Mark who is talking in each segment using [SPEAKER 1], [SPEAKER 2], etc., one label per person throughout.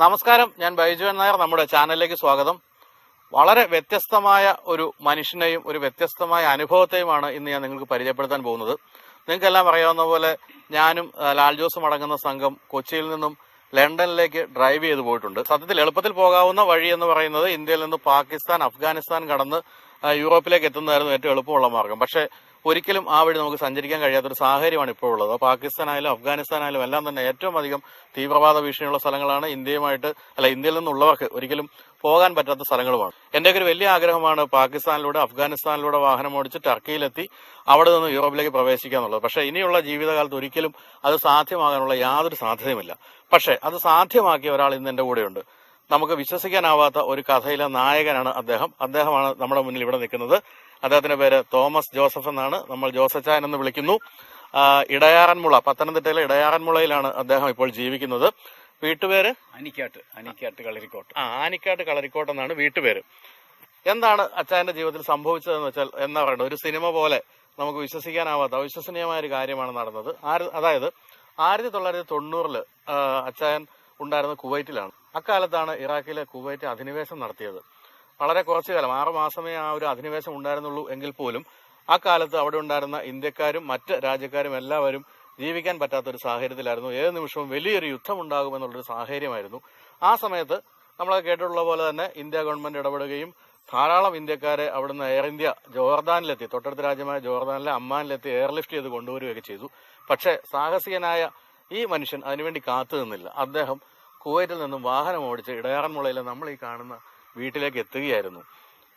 [SPEAKER 1] നമസ്കാരം, ഞാൻ ബൈജുവൻ നായർ. നമ്മുടെ ചാനലിലേക്ക് സ്വാഗതം. വളരെ വ്യത്യസ്തമായ ഒരു മനുഷ്യനെയും ഒരു വ്യത്യസ്തമായ അനുഭവത്തെയുമാണ് ഇന്ന് ഞാൻ നിങ്ങൾക്ക് പരിചയപ്പെടുത്താൻ പോകുന്നത്. നിങ്ങൾക്കെല്ലാം അറിയാവുന്ന പോലെ ഞാനും ലാൽ ജോസും അടങ്ങുന്ന സംഘം കൊച്ചിയിൽ നിന്നും ലണ്ടനിലേക്ക് ഡ്രൈവ് ചെയ്ത് പോയിട്ടുണ്ട്. സത്യത്തിൽ എളുപ്പത്തിൽ പോകാവുന്ന വഴി എന്ന് പറയുന്നത് ഇന്ത്യയിൽ നിന്ന് പാകിസ്ഥാൻ, അഫ്ഗാനിസ്ഥാൻ കടന്ന് യൂറോപ്പിലേക്ക് എത്തുന്നതായിരുന്നു ഏറ്റവും എളുപ്പമുള്ള മാർഗം. പക്ഷേ ഒരിക്കലും ആ വഴി നമുക്ക് സഞ്ചരിക്കാൻ കഴിയാത്തൊരു സാഹചര്യമാണ് ഇപ്പോൾ ഉള്ളത്. പാകിസ്ഥാനായാലും അഫ്ഗാനിസ്ഥാനായാലും എല്ലാം തന്നെ ഏറ്റവും അധികം തീവ്രവാദ ഭീഷണിയുള്ള സ്ഥലങ്ങളാണ്. ഇന്ത്യയിൽ നിന്നുള്ളവർക്ക് ഒരിക്കലും പോകാൻ പറ്റാത്ത സ്ഥലങ്ങളുമാണ്. എന്റെയൊക്കെ ഒരു വലിയ ആഗ്രഹമാണ് പാകിസ്ഥാനിലൂടെ, അഫ്ഗാനിസ്ഥാനിലൂടെ വാഹനം ഓടിച്ച് ടർക്കിയിലെത്തി അവിടെ നിന്ന് യൂറോപ്പിലേക്ക് പ്രവേശിക്കുക എന്നുള്ളത്. പക്ഷേ ഇനിയുള്ള ജീവിതകാലത്ത് ഒരിക്കലും അത് സാധ്യമാകാനുള്ള യാതൊരു സാധ്യതയുമില്ല. പക്ഷേ അത് സാധ്യമാക്കിയ ഒരാൾ ഇന്ന് എന്റെ കൂടെയുണ്ട്. നമുക്ക് വിശ്വസിക്കാനാവാത്ത ഒരു കഥയിലെ നായകനാണ് അദ്ദേഹം. അദ്ദേഹമാണ് നമ്മുടെ മുന്നിൽ ഇവിടെ നിൽക്കുന്നത്. അദ്ദേഹത്തിന്റെ പേര് തോമസ് ജോസഫ് എന്നാണ്. നമ്മൾ ജോസച്ചാൻ എന്ന് വിളിക്കുന്നു. ഇടയാറന്മുള, പത്തനംതിട്ടയിലെ ഇടയാറന്മുളയിലാണ് അദ്ദേഹം ഇപ്പോൾ ജീവിക്കുന്നത്. വീട്ടുപേര്
[SPEAKER 2] ആനിക്കാട്ട് കളരിക്കോട്ട്.
[SPEAKER 1] ആനിക്കാട്ട് കളരിക്കോട്ട് എന്നാണ് വീട്ടുപേര്. എന്താണ് അച്ചായന്റെ ജീവിതത്തിൽ സംഭവിച്ചതെന്ന് വെച്ചാൽ, എന്താ പറയുന്നത്, ഒരു സിനിമ പോലെ നമുക്ക് വിശ്വസിക്കാനാവാത്ത അവിശ്വസനീയമായ ഒരു കാര്യമാണ് നടന്നത്. അതായത് 1990 അച്ചായൻ ഉണ്ടായിരുന്ന കുവൈറ്റിലാണ്. അക്കാലത്താണ് ഇറാഖിലെ കുവൈറ്റ് അധിനിവേശം നടത്തിയത്. വളരെ കുറച്ചു കാലം, 6 മാസമേ ആ ഒരു അധിനിവേശം ഉണ്ടായിരുന്നുള്ളൂ. എങ്കിൽ പോലും ആ കാലത്ത് അവിടെ ഉണ്ടായിരുന്ന ഇന്ത്യക്കാരും മറ്റ് രാജ്യക്കാരും എല്ലാവരും ജീവിക്കാൻ പറ്റാത്തൊരു സാഹചര്യത്തിലായിരുന്നു. ഏത് നിമിഷവും വലിയൊരു യുദ്ധം ഉണ്ടാകുമെന്നുള്ളൊരു സാഹചര്യമായിരുന്നു. ആ സമയത്ത് നമ്മളത് കേട്ടിട്ടുള്ള പോലെ തന്നെ ഇന്ത്യ ഗവൺമെന്റ് ഇടപെടുകയും ധാരാളം ഇന്ത്യക്കാരെ അവിടുന്ന് എയർ ഇന്ത്യ ജോർദാനിലെത്തി, തൊട്ടടുത്ത രാജ്യമായ ജോർദാനിലെ അമ്മാനിലെത്തി എയർലിഫ്റ്റ് ചെയ്ത് കൊണ്ടുവരികയൊക്കെ ചെയ്തു. പക്ഷേ സാഹസികനായ ഈ മനുഷ്യൻ അതിനുവേണ്ടി കാത്തു നിന്നില്ല. അദ്ദേഹം കുവൈറ്റിൽ നിന്നും വാഹനം ഓടിച്ച് ഇടയാറന്മുളയിലെ നമ്മൾ ഈ കാണുന്ന വീട്ടിലേക്ക് എത്തുകയായിരുന്നു.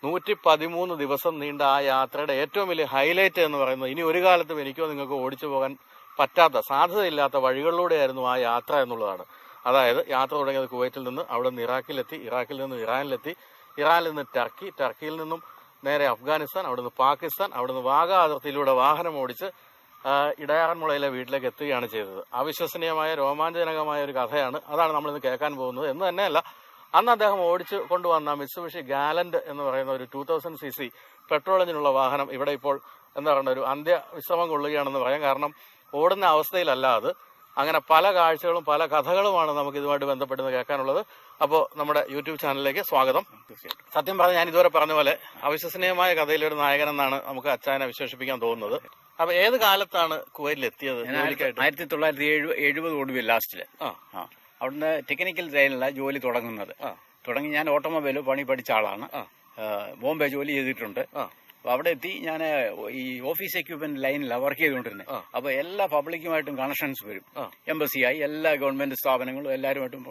[SPEAKER 1] 113 ദിവസം നീണ്ട ആ യാത്രയുടെ ഏറ്റവും വലിയ ഹൈലൈറ്റ് എന്ന് പറയുന്നത്, ഇനി ഒരു കാലത്തും എനിക്കോ നിങ്ങൾക്ക് ഓടിച്ചു പോകാൻ പറ്റാത്ത, സാധ്യതയില്ലാത്ത വഴികളിലൂടെയായിരുന്നു ആ യാത്ര എന്നുള്ളതാണ്. അതായത് യാത്ര തുടങ്ങിയത് കുവൈറ്റിൽ നിന്ന്, അവിടെ നിന്ന് ഇറാഖിലെത്തി, ഇറാഖിൽ നിന്ന് ഇറാനിലെത്തി, ഇറാനിൽ നിന്ന് ടർക്കി, ടർക്കിയിൽ നിന്നും നേരെ അഫ്ഗാനിസ്ഥാൻ, അവിടെ നിന്ന് പാകിസ്ഥാൻ, അവിടെ നിന്ന് വാഗ അതിർത്തിയിലൂടെ വാഹനം ഓടിച്ച് ഇടയാറന്മുളയിലെ വീട്ടിലേക്ക് എത്തുകയാണ് ചെയ്തത്. അവിശ്വസനീയമായ രോമാഞ്ചജനകമായ ഒരു കഥയാണ്. അതാണ് നമ്മളിന്ന് കേൾക്കാൻ പോകുന്നത്. എന്ന് തന്നെയല്ല, അന്ന് അദ്ദേഹം ഓടിച്ചു കൊണ്ടുവന്ന മിത്സുബിഷി ഗാലന്റ് എന്ന് പറയുന്ന ഒരു 2000cc പെട്രോൾ എഞ്ചിനുള്ള വാഹനം ഇവിടെ ഇപ്പോൾ എന്താ പറയുക, ഒരു അന്ത്യവിശ്രമം കൊള്ളുകയാണെന്ന് പറയാം. കാരണം ഓടുന്ന അവസ്ഥയിലല്ല അത്. അങ്ങനെ പല കാഴ്ചകളും പല കഥകളുമാണ് നമുക്ക് ഇതുമായിട്ട് ബന്ധപ്പെടുന്നത് കേൾക്കാനുള്ളത്. അപ്പോൾ നമ്മുടെ യൂട്യൂബ് ചാനലിലേക്ക് സ്വാഗതം. സത്യം പറഞ്ഞാൽ ഞാൻ ഇതുവരെ പറഞ്ഞ പോലെ അവിശ്വസനീയമായ കഥയിലെ ഒരു നായകൻ എന്നാണ് നമുക്ക് അച്ചായനെ വിശേഷിപ്പിക്കാൻ തോന്നുന്നത്. അപ്പൊ ഏത് കാലത്താണ് കുവൈറ്റിൽ എത്തിയത്?
[SPEAKER 2] 1970 ഒടുവിൽ ലാസ്റ്റില് അവിടുന്ന് ടെക്നിക്കൽ ട്രെയിനിലാണ് ജോലി തുടങ്ങി. ഞാൻ ഓട്ടോമൊബൈൽ പണി പഠിച്ച ആളാണ്. ബോംബെ ജോലി ചെയ്തിട്ടുണ്ട്. അപ്പൊ അവിടെ എത്തി ഞാൻ ഈ ഓഫീസ് എക്യുപ്മെന്റ് ലൈനിലാണ് വർക്ക് ചെയ്തുകൊണ്ടിരുന്നത്. അപ്പൊ എല്ലാ പബ്ലിക്കുമായിട്ടും കണക്ഷൻസ് വരും. എംബസിയായി എല്ലാ ഗവൺമെന്റ് സ്ഥാപനങ്ങളും എല്ലാവരുമായിട്ടും,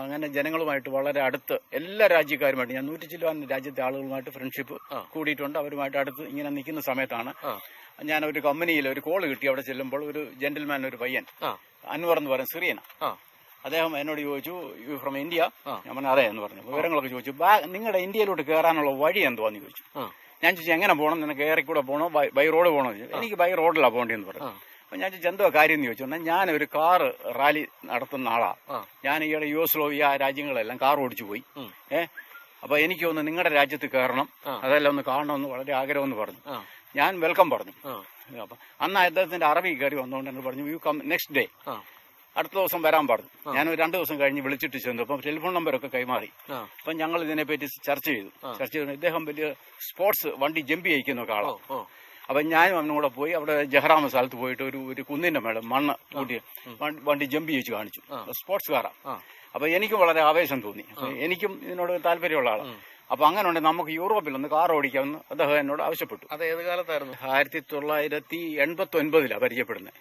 [SPEAKER 2] അങ്ങനെ ജനങ്ങളുമായിട്ട് വളരെ അടുത്ത്, എല്ലാ രാജ്യക്കാരുമായിട്ട്, ഞാൻ 100 ചില്ലുവാൻ രാജ്യത്തെ ആളുകളുമായിട്ട് ഫ്രണ്ട്ഷിപ്പ് കൂടിയിട്ടുണ്ട്. അവരുമായിട്ട് അടുത്ത് ഇങ്ങനെ നിൽക്കുന്ന സമയത്താണ് ഞാൻ ഒരു കമ്പനിയിൽ ഒരു കോള് കിട്ടി. അവിടെ ചെല്ലുമ്പോൾ ഒരു ജെന്റിൽമാൻ, ഒരു പയ്യൻ, അൻവർ എന്ന് പറയുന്ന സിറിയൻ, അദ്ദേഹം എന്നോട് ചോദിച്ചു, യു ഫ്രം ഇന്ത്യ? ഞാൻ പറഞ്ഞു അതെ എന്ന് പറഞ്ഞു. വിവരങ്ങളൊക്കെ ചോദിച്ചു. നിങ്ങളുടെ ഇന്ത്യയിലോട്ട് കയറാനുള്ള വഴി എന്തുവാന്ന് ചോദിച്ചു. ഞാൻ ചോദിച്ചു എങ്ങനെ പോകണം, നിനക്ക് എയറിക്കൂടെ പോകണോ ബൈ റോഡ് പോകണോ? എനിക്ക് ബൈ റോഡിലാണ് പോകേണ്ടതെന്ന് പറഞ്ഞു. അപ്പൊ ഞാൻ ചോദിച്ചു എന്തോ കാര്യം എന്ന് ചോദിച്ചു. ഞാൻ ഒരു കാറ് റാലി നടത്തുന്ന ആളാ. ഞാൻ ഈയിടെ യൂഗോസ്ലാവിയ രാജ്യങ്ങളെല്ലാം കാർ ഓടിച്ചു പോയി. അപ്പൊ എനിക്ക് ഒന്ന് നിങ്ങളുടെ രാജ്യത്ത് കയറണം, അതെല്ലാം ഒന്ന് കാണണമെന്ന് വളരെ ആഗ്രഹമെന്ന് പറഞ്ഞു. ഞാൻ വെൽക്കം പറഞ്ഞു. അപ്പൊ അന്ന് അദ്ദേഹത്തിന്റെ അറബി കയറി വന്നുകൊണ്ട് എന്നോട് പറഞ്ഞു, യു കം നെക്സ്റ്റ് ഡേ, അടുത്ത ദിവസം വരാൻ പറഞ്ഞു. ഞാൻ 2 ദിവസം കഴിഞ്ഞ് വിളിച്ചിട്ട് ചെന്നു. അപ്പം ടെലിഫോൺ നമ്പരൊക്കെ കൈമാറി. അപ്പൊ ഞങ്ങൾ ഇതിനെപ്പറ്റി ചർച്ച ചെയ്തു. ഇദ്ദേഹം വലിയ സ്പോർട്സ് വണ്ടി ജമ്പ് ചെയ്യിക്കുന്നൊക്കെ ആളാണ്. അപ്പൊ ഞാനും അവനും കൂടെ പോയി അവിടെ ജഹ്റാമ സ്ഥലത്ത് പോയിട്ട് ഒരു കുന്നിന്റെ മേളം മണ്ണ് കൂട്ടി വണ്ടി ജമ്പ് ചെയ്യിച്ച് കാണിച്ചു. സ്പോർട്സ് കാറാ. അപ്പൊ എനിക്കും വളരെ ആവേശം തോന്നി. എനിക്കും ഇതിനോട് താല്പര്യമുള്ള ആളാണ്. അപ്പൊ അങ്ങനെ ഉണ്ട്, നമുക്ക് യൂറോപ്പിൽ ഒന്ന് കാർ ഓടിക്കാമെന്ന് അദ്ദേഹം എന്നോട് ആവശ്യപ്പെട്ടു.
[SPEAKER 1] അത് ഏത് കാലത്തായിരുന്നു?
[SPEAKER 2] 1989 പരിചയപ്പെടുന്നത്.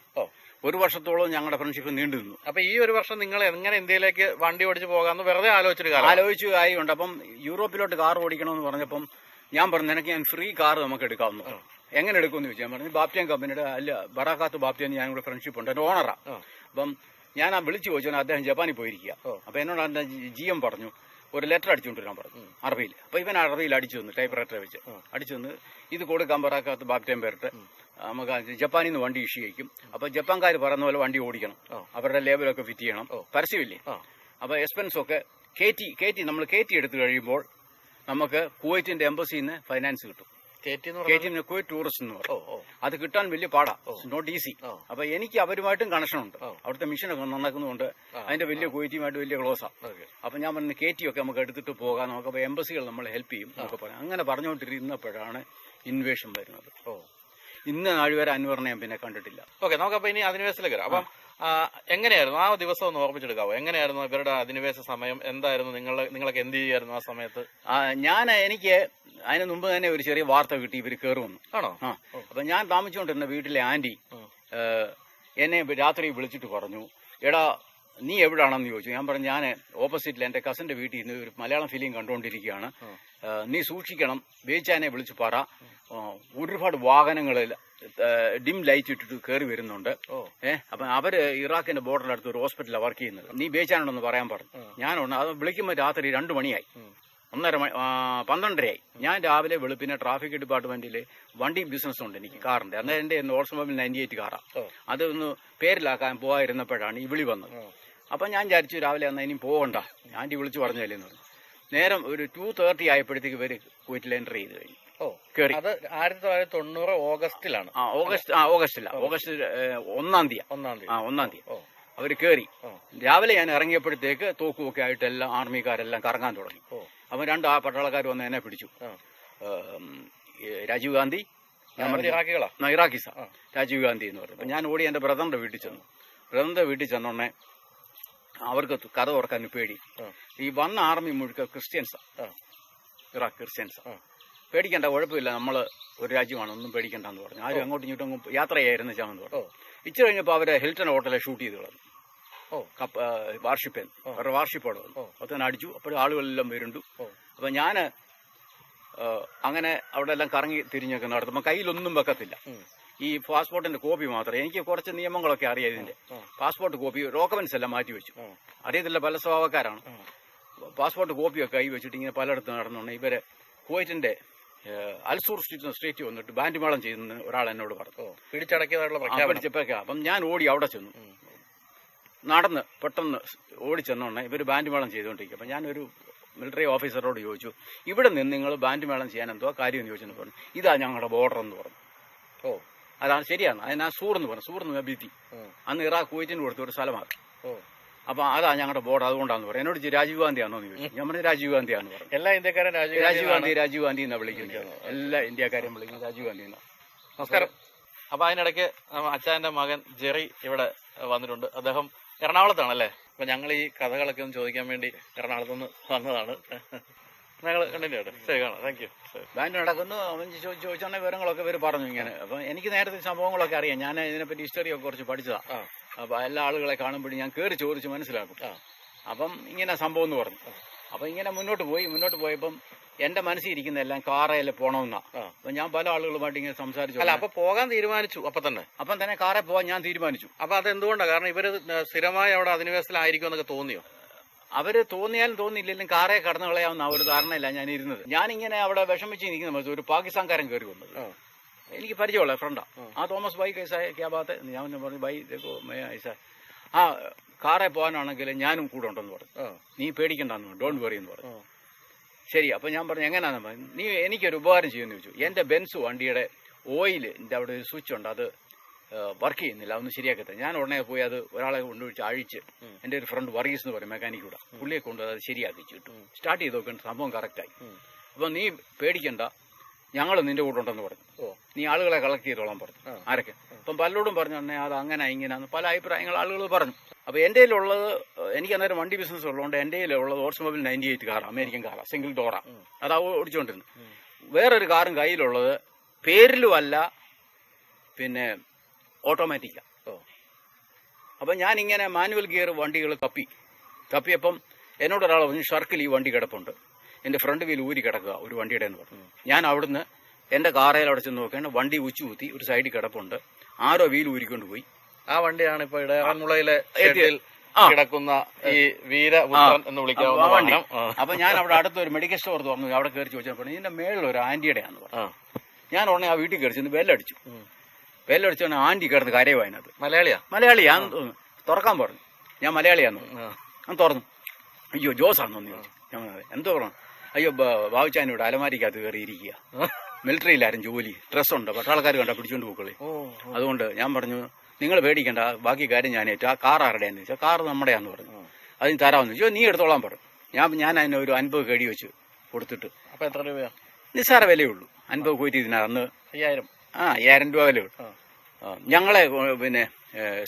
[SPEAKER 2] 1 വർഷത്തോളം ഞങ്ങളുടെ ഫ്രണ്ട്ഷിപ്പ് നീണ്ടു നിന്നു.
[SPEAKER 1] അപ്പൊ ഈ 1 വർഷം നിങ്ങൾ എങ്ങനെ ഇന്ത്യയിലേക്ക് വണ്ടി ഓടിച്ച് പോകാമെന്ന് വെറുതെ ആലോചിച്ചു
[SPEAKER 2] കാര്യമുണ്ട്. അപ്പം യൂറോപ്പിലോട്ട് കാർ ഓടിക്കണമെന്ന് പറഞ്ഞപ്പം ഞാൻ പറഞ്ഞു, നിനക്ക് ഞാൻ ഫ്രീ കാർ നമുക്ക് എടുക്കാവുന്നു. എങ്ങനെ എടുക്കുമെന്ന് ചോദിച്ചു. ഞാൻ പറഞ്ഞു ബാപ്റ്റിയൻ കമ്പനിയുടെ ബറാക്കാത്ത് ബാപ്റ്റിയൻ ഞാൻ ഇവിടെ ഫ്രണ്ട്ഷിപ്പ് ഉണ്ട്, എന്റെ ഓണറാ. അപ്പം ഞാൻ വിളിച്ചു ചോദിച്ചാൽ അദ്ദേഹം ജപ്പാനിൽ പോയിരിക്കുക. അപ്പൊ എന്നോട് എന്റെ GM പറഞ്ഞു ഒരു ലെറ്റർ അടിച്ചുകൊണ്ടിരാൻ പറഞ്ഞു അറബിയിൽ. അപ്പൊ ഇവൻ അറബിയിൽ അടിച്ചു തന്നു, ടൈപ്പ് റൈറ്ററെ വെച്ച് അടിച്ചു തന്നു. ഇത് കൊടുക്കാൻ ബറാക്കാത്ത് ബാപ്റ്റിയൻ പേരിട്ട് നമുക്ക് ജപ്പാനിൽ നിന്ന് വണ്ടി ഇഷ്യൂ ചെയ്യിക്കും. അപ്പൊ ജപ്പാൻകാർ പറയുന്ന പോലെ വണ്ടി ഓടിക്കണം, അവരുടെ ലേബലൊക്കെ ഫിറ്റ് ചെയ്യണം, പരസ്യമില്ലേ. അപ്പൊ എക്സ്പെൻസ് ഒക്കെ നമ്മൾ കയറ്റി എടുത്തു കഴിയുമ്പോൾ നമുക്ക് കുവൈറ്റിന്റെ എംബസിയിൽ നിന്ന് ഫൈനാൻസ് കിട്ടും. കുവൈറ്റ് ടൂറിസ്റ്റ് എന്ന് പറയും. അത് കിട്ടാൻ വലിയ പാടാ, നോട്ട് ഈസി. അപ്പൊ എനിക്ക് അവരുമായിട്ടും കണക്ഷൻ ഉണ്ട്. അവിടുത്തെ മിഷനൊക്കെ നന്നാക്കുന്നുണ്ട്. അതിന്റെ വലിയ കുവൈറ്റുമായിട്ട് വലിയ ക്ലോസാ. അപ്പൊ ഞാൻ പറഞ്ഞു കേറ്റിയൊക്കെ നമുക്ക് എടുത്തിട്ട് പോകാം, നമുക്ക് എംബസികൾ നമ്മൾ ഹെൽപ്പ് ചെയ്യും എന്നൊക്കെ പറയാം. അങ്ങനെ പറഞ്ഞുകൊണ്ടിരുന്നപ്പോഴാണ് ഇൻവേഷൻ വരുന്നത്. ഇന്ന് നാഴ് വരെ അൻവറിനെ ഞാൻ പിന്നെ കണ്ടിട്ടില്ല.
[SPEAKER 1] ഓക്കെ, നമുക്കപ്പോ ഇനി അധിനിവേശത്തിലേക്ക് വരാം. അപ്പം എങ്ങനെയായിരുന്നു ആ ദിവസം ഒന്ന് ഓർമ്മിച്ചെടുക്കാവോ? എങ്ങനെയായിരുന്നു ഇവരുടെ അധിനിവേശ സമയം? എന്തായിരുന്നു നിങ്ങളൊക്കെ എന്ത് ചെയ്യായിരുന്നു ആ സമയത്ത്?
[SPEAKER 2] എനിക്ക് അതിന് മുമ്പ് തന്നെ ഒരു ചെറിയ വാർത്ത കിട്ടി, ഇവര് കയറുമെന്ന്.
[SPEAKER 1] ആണോ?
[SPEAKER 2] അപ്പൊ ഞാൻ താമസിച്ചുകൊണ്ടിരുന്ന വീട്ടിലെ ആന്റി എന്നെ രാത്രി വിളിച്ചിട്ട് പറഞ്ഞു, എടാ നീ എവിടാണെന്ന് ചോദിച്ചു. ഞാൻ പറഞ്ഞു ഞാൻ ഓപ്പോസിറ്റിൽ എന്റെ കസിന്റെ വീട്ടിൽ നിന്ന് ഒരു മലയാളം ഫിലിം കണ്ടുകൊണ്ടിരിക്കുകയാണ്, നീ സൂക്ഷിക്കണം, ബേച്ചാനെ വിളിച്ചു പറ, ഒരുപാട് വാഹനങ്ങളിൽ ഡിം ലൈറ്റ് ഇട്ടിട്ട് കയറി വരുന്നുണ്ട്. അപ്പൊ അവര് ഇറാഖിന്റെ ബോർഡറിന്റെ അടുത്ത് ഒരു ഹോസ്പിറ്റലിലാണ് വർക്ക് ചെയ്യുന്നത്, നീ ബേച്ചാനുണ്ടെന്ന് പറയാൻ പറഞ്ഞു. ഞാനുണ്ട്. അത് വിളിക്കുമ്പോൾ രാത്രി 2 മണിയായി, 12:30 ഞാൻ രാവിലെ വെളുപ്പിനെ ട്രാഫിക് ഡിപ്പാർട്ട്മെന്റിൽ വണ്ടി ബിസിനസ് ഉണ്ട് എനിക്ക്, കാറിന്റെ. അന്ന് എന്റെ ഓൾസോമൊബൈൽ 98 കാറാ. അതൊന്ന് പേരിലാക്കാൻ പോകാതിരുന്നപ്പോഴാണ് ഈ വിളി വന്നത്. അപ്പൊ ഞാൻ വിചാരിച്ചു രാവിലെ എന്നാ ഇനി പോകണ്ട, ആന്റി വിളിച്ചു പറഞ്ഞല്ലേന്ന് പറഞ്ഞു. നേരം ഒരു 2:30 ആയപ്പോഴത്തേക്ക് ഇവര് കുവൈറ്റിൽ എൻ്റർ ചെയ്ത് കഴിഞ്ഞു.
[SPEAKER 1] അത് 1990 ഓഗസ്റ്റിലാണ്.
[SPEAKER 2] ഓഗസ്റ്റ് 1-ാം തീയതി അവര് കയറി. രാവിലെ ഞാൻ ഇറങ്ങിയപ്പോഴത്തേക്ക് തോക്കുമൊക്കെ ആയിട്ട് എല്ലാം ആർമിക്കാരെല്ലാം കറങ്ങാൻ തുടങ്ങി. അപ്പൊ 2 പട്ടാളക്കാർ വന്ന് എന്നെ പിടിച്ചു. രാജീവ് ഗാന്ധി, ഇറാഖീസാ, രാജീവ് ഗാന്ധി എന്ന് പറയും. അപ്പൊ ഞാൻ ഓടി എന്റെ ബ്രദറിന്റെ വീട്ടിൽ ചെന്നു. ബ്രദറിന്റെ വീട്ടിൽ ചെന്നോടനെ അവർക്ക് കഥ ഓർക്കാൻ പേടി. ഈ വന്ന ആർമി മുഴുക്ക ക്രിസ്ത്യൻസാ, ഇറാഖ് ക്രിസ്ത്യൻസാ. പേടിക്കണ്ട, കുഴപ്പമില്ല, നമ്മള് ഒരു രാജ്യമാണ്, ഒന്നും പേടിക്കണ്ടെന്ന് പറഞ്ഞു. ആരും അങ്ങോട്ടും ഇങ്ങോട്ടും യാത്ര ചെയ്യായിരുന്നു ചാമെന്ന് പറഞ്ഞു. ഇച്ചിരി കഴിഞ്ഞപ്പോൾ അവരെ ഹിൽട്ടൺ ഹോട്ടലെ ഷൂട്ട് ചെയ്ത് കളഞ്ഞു. വാർഷിപ്പ് അവരുടെ വാർഷിപ്പോടെ വന്നു. അത്തന്നെ അടിച്ചു. അപ്പോഴും ആളുകളെല്ലാം വരുന്നു. അപ്പൊ ഞാന് അങ്ങനെ അവിടെ എല്ലാം കറങ്ങി തിരിഞ്ഞൊക്കെ നടത്തുമ്പോൾ കയ്യിലൊന്നും വെക്കത്തില്ല. ഈ പാസ്പോർട്ടിന്റെ കോപ്പി മാത്രമേ, എനിക്ക് കുറച്ച് നിയമങ്ങളൊക്കെ അറിയാം ഇതിന്റെ. പാസ്പോർട്ട് കോപ്പി, ഡോക്യുമെന്റ്സ് എല്ലാം മാറ്റി വെച്ചു. അറിയത്തില്ല, പല സ്വഭാവക്കാരാണ്. പാസ്പോർട്ട് കോപ്പിയൊക്കെ കൈ വെച്ചിട്ട് ഇങ്ങനെ പലയിടത്തും നടന്നുകൊണ്ട് ഇവരെ കുവൈറ്റിന്റെ അൽസൂർ സ്ട്രീറ്റ് വന്നിട്ട് ബാൻഡ് മേളം ചെയ്യുന്ന ഒരാൾ എന്നോട് പറഞ്ഞു. പിടിച്ചപ്പോഴേക്കാ. അപ്പം ഞാൻ ഓടി അവിടെ ചെന്നു. നടന്ന് പെട്ടെന്ന് ഓടിച്ചെന്നോണ്ടേ ഇവര് ബാൻഡ് മേളം ചെയ്തുകൊണ്ടിരിക്കും. അപ്പം ഞാനൊരു മിലിറ്ററി ഓഫീസറോട് ചോദിച്ചു, ഇവിടെ നിന്ന് നിങ്ങൾ ബാൻഡ് മേളം ചെയ്യാൻ എന്തോ കാര്യം എന്ന് ചോദിച്ചെന്ന് പറഞ്ഞു. ഇതാ ഞങ്ങളുടെ ബോർഡർ എന്ന് പറഞ്ഞു. അതാണ് ശരിയാണ്. അതിനാ സൂർ എന്ന് പറഞ്ഞു. സൂർ എന്ന് ബീത്തി അന്ന് ഇറാഖ് കുവൈറ്റിന് കൊടുത്ത ഒരു സ്ഥലമാണ്. അപ്പൊ അതാ ഞങ്ങളുടെ ബോർഡ്, അതുകൊണ്ടാന്ന് പറഞ്ഞു. എന്നോട് രാജീവ് ഗാന്ധി ആണോ എന്ന് ചോദിച്ചു. ഞാൻ പറഞ്ഞു രാജീവ് ഗാന്ധിയാന്ന് പറഞ്ഞു.
[SPEAKER 1] എല്ലാ ഇന്ത്യക്കാരും
[SPEAKER 2] രാജീവ് ഗാന്ധി എന്നാ വിളിക്കുന്നത്. എല്ലാ ഇന്ത്യക്കാരെയും വിളിക്കുന്നത് രാജീവ് ഗാന്ധി എന്നാ.
[SPEAKER 1] നമസ്കാരം. അപ്പൊ അതിനിടയ്ക്ക് അച്ഛന്റെ മകൻ ജെറി ഇവിടെ വന്നിട്ടുണ്ട്. അദ്ദേഹം എറണാകുളത്താണല്ലേ? അപ്പൊ ഞങ്ങൾ ഈ കഥകളൊക്കെ ഒന്ന് ചോദിക്കാൻ വേണ്ടി എറണാകുളത്തുനിന്ന് വന്നതാണ്. ഞങ്ങൾ കണ്ടിന്യൂ ചെയ്യട്ടെ. ശരി, കാണാം. Thank you.
[SPEAKER 2] ബാൻഡ് നടക്കുന്നു. അവൻ ചോദിച്ചാൽ വിവരങ്ങളൊക്കെ ഇവർ പറഞ്ഞു ഇങ്ങനെ. അപ്പൊ എനിക്ക് നേരത്തെ സംഭവങ്ങളൊക്കെ അറിയാം. ഞാൻ ഇതിനെപ്പറ്റി ഹിസ്റ്ററിയൊക്കെ കുറച്ച് പഠിച്ചതാ. അപ്പൊ എല്ലാ ആളുകളെ കാണുമ്പോഴും ഞാൻ കയറി ചോദിച്ച് മനസ്സിലാക്കും. അപ്പം ഇങ്ങനെ സംഭവം എന്ന് പറഞ്ഞു. അപ്പൊ ഇങ്ങനെ മുന്നോട്ട് പോയപ്പം എന്റെ മനസ്സിൽ ഇരിക്കുന്ന എല്ലാം കാറയിൽ പോണമെന്നാ. അപ്പൊ ഞാൻ പല ആളുകളുമായിട്ട് ഇങ്ങനെ സംസാരിച്ചു.
[SPEAKER 1] അല്ല, അപ്പൊ പോകാൻ തീരുമാനിച്ചു. അപ്പം തന്നെ
[SPEAKER 2] കാറിൽ പോകാൻ ഞാൻ തീരുമാനിച്ചു.
[SPEAKER 1] അപ്പൊ അതെന്തുകൊണ്ടാണ്? കാരണം ഇവര് സ്ഥിരമായി അവിടെ അധിനിവേശത്തിലായിരിക്കും എന്നൊക്കെ തോന്നിയോ?
[SPEAKER 2] അവര് തോന്നിയാലും തോന്നിയില്ലെങ്കിലും കാറെ കടന്നു കളയാവുന്ന ഒരു ധാരണയില്ല ഞാൻ ഇരുന്നത്. ഞാനിങ്ങനെ അവിടെ വിഷമിച്ച് നിൽക്കുന്ന ഒരു പാകിസ്ഥാൻകാരൻ കയറി വന്നത്. എനിക്ക് പരിചയമുള്ള ഫ്രണ്ടാ. ആ തോമസ് ബൈ കൈസായ ഭാഗത്ത് ഞാൻ പറഞ്ഞു, ബൈ ഐസാ, ആ കാറെ പോകാനാണെങ്കിൽ ഞാനും കൂടെ ഉണ്ടെന്ന് പറഞ്ഞു. നീ പേടിക്കണ്ടെന്ന് പറഞ്ഞു, ഡോണ്ട് വറി എന്ന് പറഞ്ഞു. ശരി. അപ്പൊ ഞാൻ പറഞ്ഞു എങ്ങനെയാന്ന് പറഞ്ഞു. നീ എനിക്കൊരു ഉപകാരം ചെയ്യുമെന്ന് ചോദിച്ചു. എന്റെ ബെൻസ് വണ്ടിയുടെ ഓയിലിന്റെ അവിടെ ഒരു സ്വിച്ച് ഉണ്ട്, അത് വർക്ക് ചെയ്യുന്നില്ല, ഒന്ന് ശരിയാക്കട്ടെ. ഞാൻ ഉടനെ പോയി അത് ഒരാളെ കൊണ്ടുപോയി അഴിച്ച്, എന്റെ ഒരു ഫ്രണ്ട് വർഗീസ് എന്ന് പറയും, മെക്കാനിക് കൂടെ, പുള്ളിയെ കൊണ്ട് അത് ശരിയാക്കിച്ചു കിട്ടും. സ്റ്റാർട്ട് ചെയ്ത് നോക്കേണ്ട സംഭവം കറക്റ്റായി. അപ്പൊ നീ പേടിക്കണ്ട, ഞങ്ങൾ നിന്റെ കൂടെ ഉണ്ടെന്ന് പറഞ്ഞു. നീ ആളുകളെ കളക്ട് ചെയ്തോളാൻ പറഞ്ഞു. ആരൊക്കെ? അപ്പം പലരോടും പറഞ്ഞു തന്നെ അത് അങ്ങനെ ഇങ്ങനെയാന്ന് പല അഭിപ്രായങ്ങൾ ആളുകൾ പറഞ്ഞു. അപ്പൊ എന്റെ കയ്യിലുള്ളത്, എനിക്ക് അന്നേരം വണ്ടി ബിസിനസ് ഉള്ളതുകൊണ്ട് എന്റെ കയ്യിലുള്ളത് ഓൾസോമൊബൈൽ 98 കാർ, അമേരിക്കൻ കാറാ, സിംഗിൾ ഡോറാ. അതാ ഓടിച്ചുകൊണ്ടിരുന്നു. വേറൊരു കാറും കയ്യിലുള്ളത് പേരിലും അല്ല, പിന്നെ ഓട്ടോമാറ്റിക്കാ. അപ്പൊ ഞാൻ ഇങ്ങനെ മാനുവൽ ഗിയർ വണ്ടികൾ തപ്പിയപ്പം എന്നോട് ഒരാൾ പറഞ്ഞു, ഷർക്കിൽ ഈ വണ്ടി കിടപ്പുണ്ട്, എന്റെ ഫ്രണ്ട് വീൽ ഊരി കിടക്കുക ഒരു വണ്ടിയുടെ എന്ന് പറഞ്ഞു. ഞാൻ അവിടുന്ന് എന്റെ കാറയിൽ അവിടെ ചെന്ന് നോക്കുകയാണ്. വണ്ടി ഉച്ചുകുത്തി ഒരു സൈഡിൽ കിടപ്പുണ്ട്. ആരോ വീൽ ഊരിക്കൊണ്ട് പോയി.
[SPEAKER 1] ആ വണ്ടിയാണ് ഇപ്പൊ ഇടയാറന്മുളയിലെ കിടക്കുന്ന ഈ വീരപുത്രൻ എന്ന് വിളിക്കാവുന്ന വണ്ടി.
[SPEAKER 2] അപ്പൊ ഞാൻ അവിടെ അടുത്തൊരു മെഡിക്കൽ സ്റ്റോർ തുറന്നു. അവിടെ കയറി ചോദിച്ചപ്പോൾ ഇതിന്റെ മേളിൽ ഒരു ആന്റിയുടെയാന്ന് പറഞ്ഞു. ഞാൻ ഉടനെ ആ വീട്ടിൽ കയറി ചെന്ന് ബെല്ലടിച്ചു. ബെല്ലടിച്ചോണ്ട് ആന്റി കിടന്ന് കരയുവാ. അതിനകത്ത് മലയാളിയാന്ന് തോന്നുന്നു. തുറക്കാൻ പറഞ്ഞു. ഞാൻ മലയാളിയാന്ന് ഞാൻ തുറന്നു. അയ്യോ ജോസാണെന്ന് ചോദിച്ചു. ഞാൻ എന്തോ പറഞ്ഞു. അയ്യോ ബാബുച്ചാൻ ഇവിടെ അലമാരിക്കകത്ത് കയറിയിരിക്കുക. മിലിറ്ററിയിലായിരുന്നു ജോലി, ഡ്രസ്സുണ്ട്, പട്ടാളക്കാർ കണ്ട പിടിച്ചുകൊണ്ട് പോക്കളി. അതുകൊണ്ട് ഞാൻ പറഞ്ഞു നിങ്ങൾ പേടിക്കണ്ട, ബാക്കി കാര്യം ഞാൻ ഏറ്റു. ആ കാർ ആരുടെയാന്ന് ചോദിച്ചാൽ കാർ നമ്മുടെയാന്ന് പറഞ്ഞു. അതിന് തരാമെന്ന് ചോദിച്ചാൽ നീ എടുത്തോളാൻ പറഞ്ഞു. ഞാൻ അതിന് ഒരു 50 കടി വെച്ച് കൊടുത്തിട്ട്.
[SPEAKER 1] അപ്പൊ എത്ര രൂപയാ?
[SPEAKER 2] നിസ്സാര വിലയുള്ളൂ. 50 കോറ്റി ഇതിനാ അന്ന് 5000 രൂപ വിലയുള്ളൂ. ഞങ്ങളെ പിന്നെ